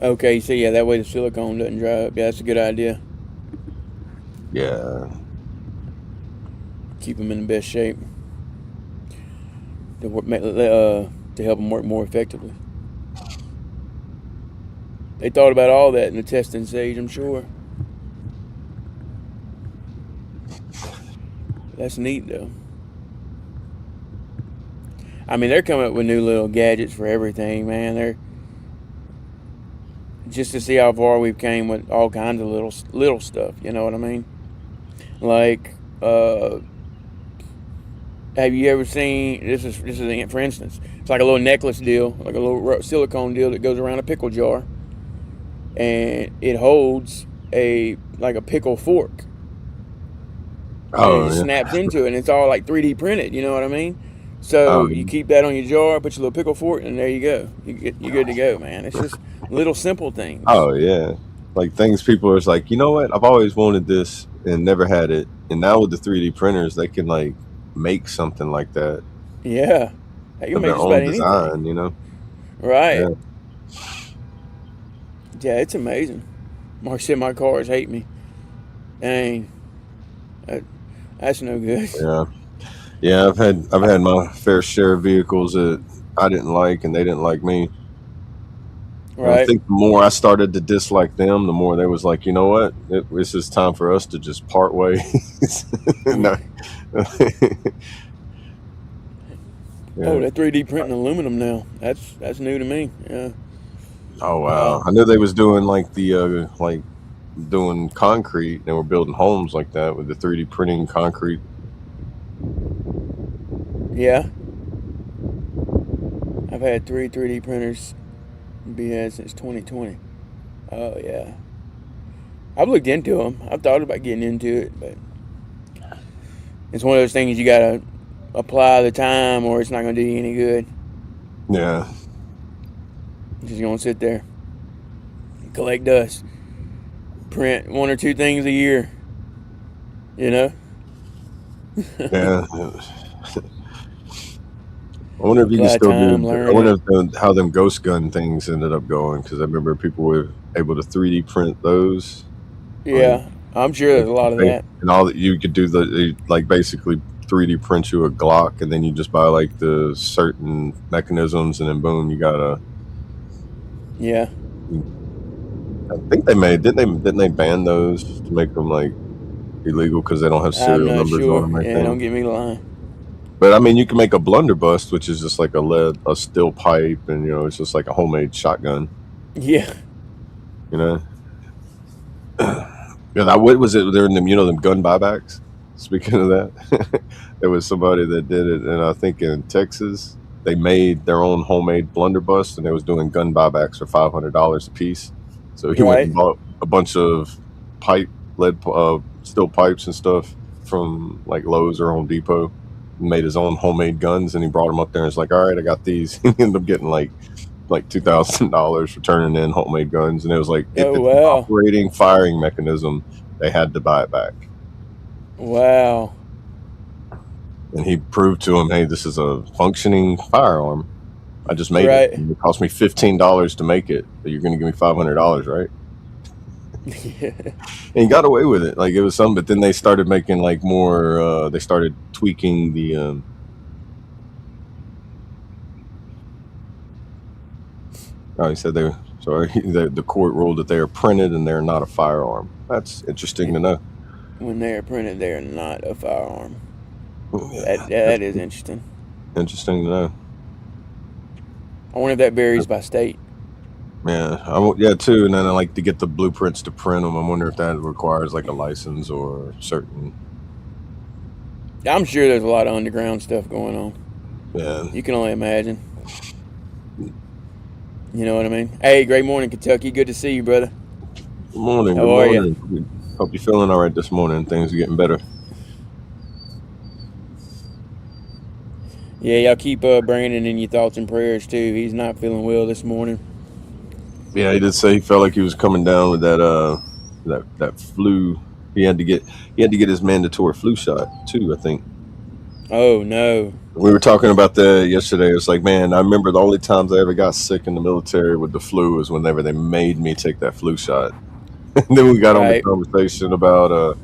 Okay, so yeah, that way the silicone doesn't dry up. Yeah, that's a good idea. Yeah. Keep them in the best shape to help them work more effectively. They thought about all that in the testing stage, I'm sure. That's neat, though. I mean, they're coming up with new little gadgets for everything, man. They're just to see how far we've came with all kinds of little stuff. You know what I mean? Like, have you ever seen this? Is for instance, it's like a little necklace deal, like a little silicone deal that goes around a pickle jar, and it holds a pickle fork, and Oh it yeah. snaps into it, and it's all like 3D printed. You know what I mean? Oh So you keep that on your jar, put your little pickle fork, and there you go. You're good to go, man. It's just little simple things. oh yeah. Like things people are just like, you know what? I've always wanted this and never had it. And now with the 3D printers, they can like make something like that Yeah, they can of make their just own about anything. design. Right? Yeah. Yeah, it's amazing. Mark said my cars hate me. Dang, that, that's no good. Yeah. Yeah, I've had my fair share of vehicles that I didn't like and they didn't like me. And I Right? think the more I started to dislike them, the more they was like, you know what? It's just time for us to just part ways. No. Oh, Yeah. they're 3D printing aluminum now. That's new to me. Yeah. Oh wow. Wow. I knew they was doing like the like doing concrete. They were building homes like that with the 3D printing concrete. Yeah. I've had 3D printers be had since 2020. Oh yeah. I've looked into them. I've thought about getting into it, but it's one of those things you gotta apply the time, or it's not gonna do you any good. Yeah. You're just gonna sit there, collect dust, print one or two things a year. You know. Yeah. I wonder if you can Apply still time, do. I learn wonder it. if how them ghost gun things ended up going, because I remember people were able to 3D print those. Like, Yeah, I'm sure there's a lot of that. and all that you could do like basically 3D print you a Glock, and then you just buy like the certain mechanisms, and then boom, you got a. Yeah. I think they made didn't they ban those to make them like illegal because they don't have I'm serial not numbers on sure. them or Yeah, don't anything. get me lying. But I mean, you can make a blunderbuss, which is just like a steel pipe, and it's just like a homemade shotgun. Yeah. You know. Yeah, what was it? There in them gun buybacks. Speaking of that, there was somebody that did it, and I think in Texas they made their own homemade blunderbuss, and they was doing gun buybacks for $500 a piece. So he went Right. and bought a bunch of lead steel pipes and stuff from like Lowe's or Home Depot, and made his own homemade guns, and he brought them up there and was like, "All right, I got these." He ended up getting like $2,000 for turning in homemade guns, and it was like if Oh it's an wow. operating firing mechanism, they had to buy it back. Wow. And he proved to him, hey, this is a functioning firearm. I just made it. Right. And it cost me $15 to make it, but you're going to give me $500, right? Yeah. And he got away with it. Like it was something, but then they started making like more. They started tweaking the. Oh, he said they. Sorry, the court ruled that they are printed and they're not a firearm. That's interesting to know. When they're printed, they're not a firearm. Yeah, That is interesting. interesting to know. I wonder if that varies by state. Yeah, too. And then I like to get the blueprints to print them. I wonder if that requires like a license or certain. I'm sure there's a lot of underground stuff going on. Yeah. You can only imagine. You know what I mean? Hey, great morning, Kentucky. Good to see you, brother. Good morning. How Good are morning. Hope you're feeling all right this morning. Things are getting better. Yeah, y'all keep Brandon in your thoughts and prayers too. He's not feeling well this morning. Yeah, he did say he felt like he was coming down with that flu. He had to get his mandatory flu shot too, I think. Oh no. We were talking about that yesterday. It's like, man, I remember the only times I ever got sick in the military with the flu was whenever they made me take that flu shot. And then we got on the Right. conversation about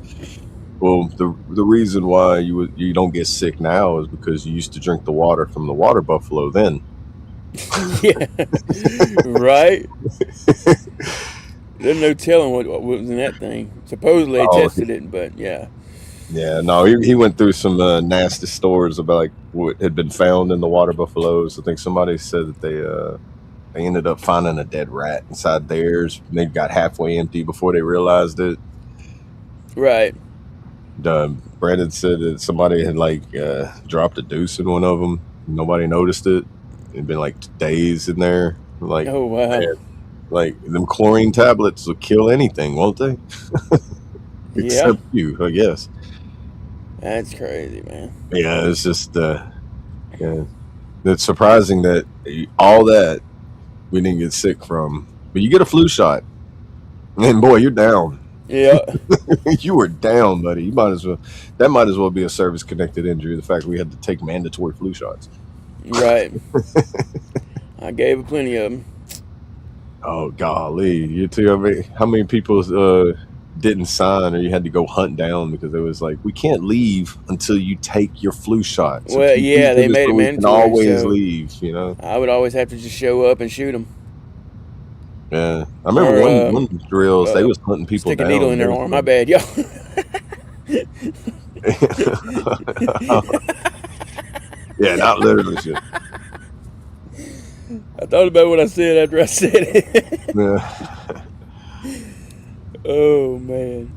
well, the reason why you don't get sick now is because you used to drink the water from the water buffalo then. Yeah. Right. There's no telling what was in that thing. Supposedly they tested it, but yeah. Yeah, no, he went through some nasty stories about like what had been found in the water buffaloes. I think somebody said that they ended up finding a dead rat inside theirs. And they got halfway empty before they realized it. Right. Brandon said that somebody had like dropped a deuce in one of them. Nobody noticed it. It'd been like days in there. Like, oh wow. Man, like them chlorine tablets will kill anything, won't they? Except you, I guess. That's crazy, man. Yeah, it's just yeah. It's surprising that all that we didn't get sick from. But you get a flu shot, and boy, you're down. Yeah. You were down, buddy. That might as well be a service-connected injury. The fact we had to take mandatory flu shots. Right. I gave it plenty of them. Oh golly, you too. I mean, how many people didn't sign, or you had to go hunt down because it was like, we can't leave until you take your flu shot. So well, yeah, they made it mandatory. Can always leave, you know. I would always have to just show up and shoot them. Yeah, I remember one drills. They was hunting people stick down. Stick a needle in their arm. My bad, y'all. Yeah, not literally shit. I thought about what I said after I said it. Yeah. Oh man.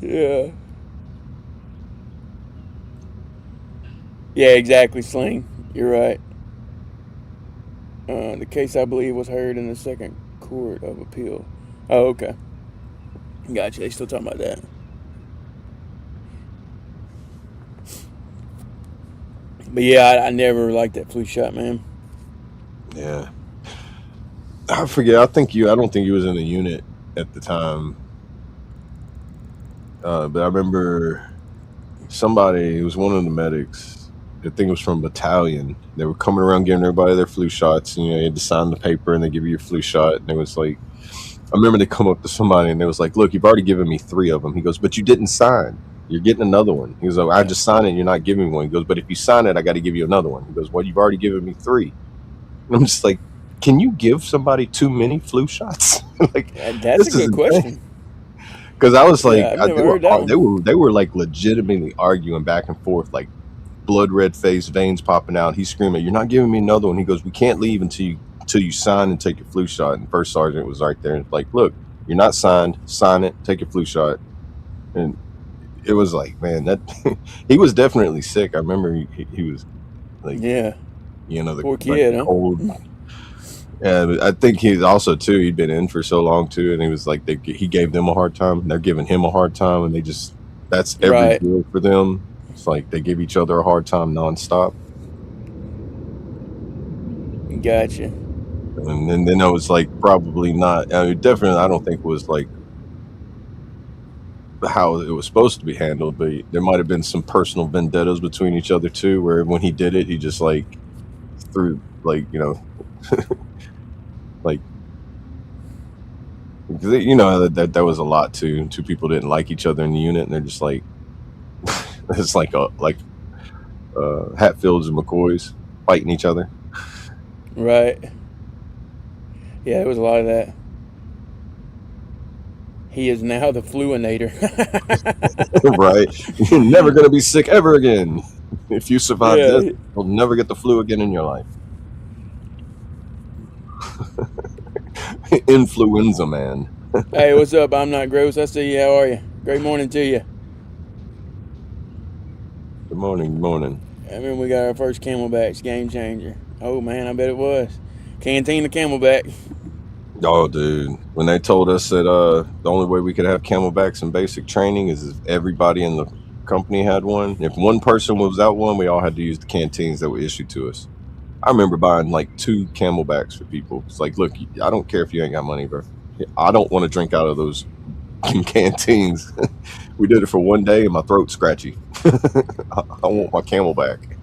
Yeah. Yeah, exactly, Sling. You're right. The case, I believe, was heard in the second court of appeal. Oh, okay. Gotcha. They still talking about that. But yeah, I never liked that flu shot, man. Yeah. I forget. I don't think you was in the unit at the time. But I remember somebody, it was one of the medics, I think it was from battalion. They were coming around giving everybody their flu shots, and you had to sign the paper and they give you your flu shot. And it was like, I remember they come up to somebody and they was like, look, you've already given me 3 of them. He goes, but you didn't sign. You're getting another one. He goes, oh, I just signed it. You're not giving me one. He goes, but if you sign it, I got to give you another one. He goes, well, you've already given me 3. And I'm just like, can you give somebody too many flu shots? Like, that's a good question. Because I was like, they were like legitimately arguing back and forth, like blood red face, veins popping out. He's screaming, you're not giving me another one. He goes, we can't leave until you sign and take your flu shot. And first sergeant was right there and like, look, you're not signed, sign it, take your flu shot. And it was like, man, that he was definitely sick. I remember he was like, yeah, you know, the poor kid, like, old. Yeah, I think he's also too. He'd been in for so long too, and he was like, he gave them a hard time. They're giving him a hard time, and that's every deal for them. It's like they give each other a hard time nonstop. Gotcha. And then I was like, probably not. I mean, definitely, I don't think it was like how it was supposed to be handled, but there might have been some personal vendettas between each other too, where when he did it, he just like threw, like, you know, like, you know, that was a lot too. 2 people didn't like each other in the unit, and they're just like, it's like Hatfields and McCoys fighting each other. Right. Yeah, there was a lot of that. He is now the fluinator. Right. You're never going to be sick ever again. If you survive this, you'll never get the flu again in your life. Influenza man. Hey, what's up? I'm not gross. I see you. How are you? Great morning to you. Good morning. Good morning. I remember we got our first Camelbacks, game changer. Oh man, I bet it was. Canteen of Camelback. Oh, dude. When they told us that the only way we could have Camelbacks in basic training is if everybody in the company had one. If one person was out one, we all had to use the canteens that were issued to us. I remember buying like 2 Camelbacks for people. It's like, look, I don't care if you ain't got money, bro. I don't want to drink out of those canteens. We did it for one day and my throat's scratchy. I want my Camelback.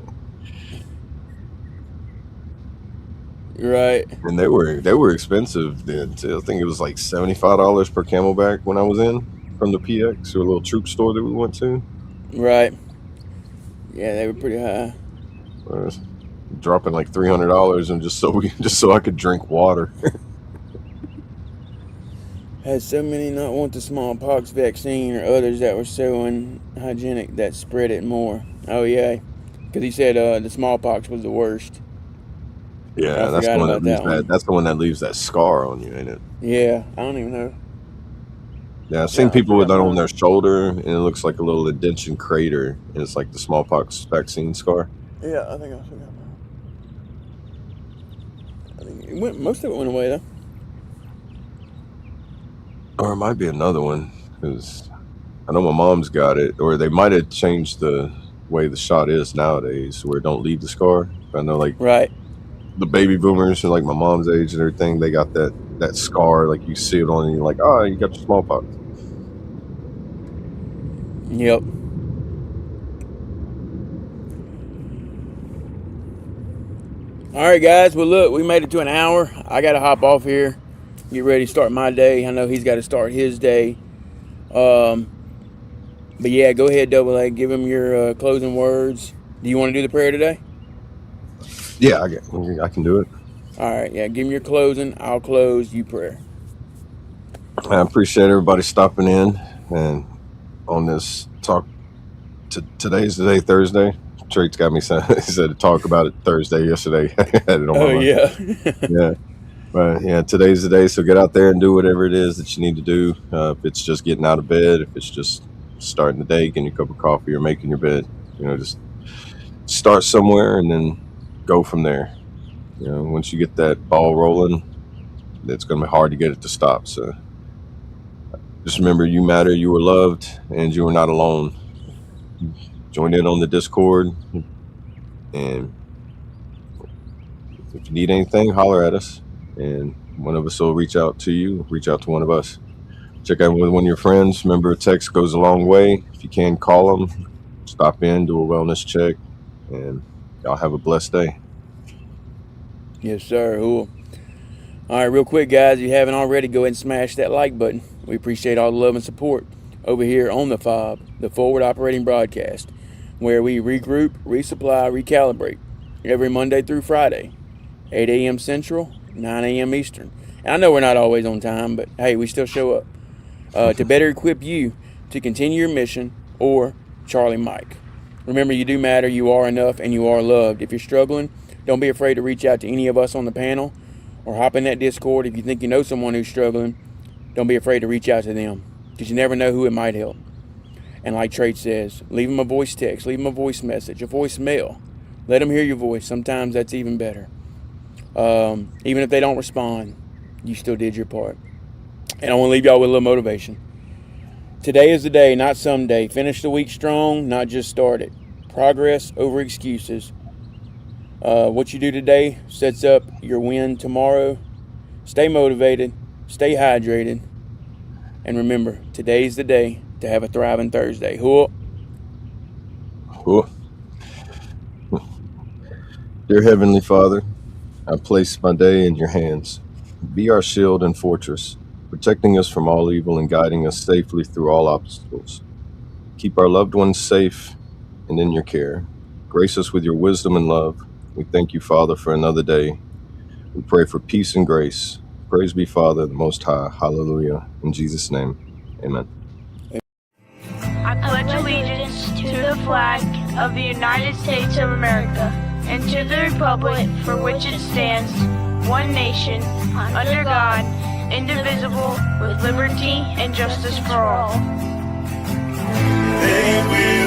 Right. And they were expensive then too. I think it was like $75 per Camelback when I was in from the PX or a little troop store that we went to. Right. Yeah, they were pretty high. Dropping like $300 and just so I could drink water. Had so many not want the smallpox vaccine or others that were so unhygienic that spread it more. Oh yeah, because he said the smallpox was the worst. Yeah, that's the one that leaves that's the one that leaves that scar on you, ain't it? Yeah, I don't even know. Yeah, I've seen people with that on their shoulder, and it looks like a little indention crater, and it's like the smallpox vaccine scar. Yeah, I think I saw that. I think most of it went away though. Or it might be another one, because I know my mom's got it, or they might have changed the way the shot is nowadays, where it don't leave the scar. I know, like, right, the baby boomers are like my mom's age and everything, they got that scar, like you see it on and you're like, oh, you got your smallpox. Yep. All right, guys. Well, look, we made it to an hour. I got to hop off here, get ready to start my day. I know he's got to start his day. But yeah, go ahead, Double A. Give him your closing words. Do you want to do the prayer today? Yeah, I can do it. All right, yeah. Give him your closing. I'll close. You prayer. I appreciate everybody stopping in and on this talk. Today's the day, Thursday. Trade's got me saying he said to talk about it Thursday. Yesterday, I had it on my mind. Yeah. Yeah. But yeah, today's the day. So get out there and do whatever it is that you need to do. If it's just getting out of bed, if it's just starting the day, getting your cup of coffee or making your bed, just start somewhere and then go from there. Once you get that ball rolling, it's going to be hard to get it to stop. So just remember, you matter, you were loved, and you are not alone. Join in on the Discord, and if you need anything, holler at us, and one of us will reach out to you, reach out to one of us. Check out with one of your friends. Remember, a text goes a long way. If you can, call them, stop in, do a wellness check, and y'all have a blessed day. Yes, sir. Cool. All right, real quick, guys, if you haven't already, go ahead and smash that like button. We appreciate all the love and support over here on the F.O.B, the Forward Operating Broadcast, where we regroup, resupply, recalibrate every Monday through Friday, 8 a.m. Central, 9 a.m. Eastern. And I know we're not always on time, but hey, we still show up to better equip you to continue your mission, or Charlie Mike. Remember, you do matter, you are enough, and you are loved. If you're struggling, don't be afraid to reach out to any of us on the panel or hop in that Discord. If you think you know someone who's struggling, don't be afraid to reach out to them, because you never know who it might help. And like Trade says, leave them a voice text, leave them a voice message, a voicemail. Let them hear your voice. Sometimes that's even better. Even if they don't respond, you still did your part. And I want to leave y'all with a little motivation. Today is the day, not someday. Finish the week strong, not just start it. Progress over excuses. What you do today sets up your win tomorrow. Stay motivated, stay hydrated, and remember, today's the day to have a thriving Thursday. Cool. Dear Heavenly Father, I place my day in your hands. Be our shield and fortress, protecting us from all evil and guiding us safely through all obstacles. Keep our loved ones safe and in your care. Grace us with your wisdom and love. We thank you, Father, for another day. We pray for peace and grace. Praise be, Father, the Most High. Hallelujah. In Jesus' name, amen. I pledge allegiance to the flag of the United States of America and to the republic for which it stands, one nation, under God, indivisible, with liberty and justice for all. They will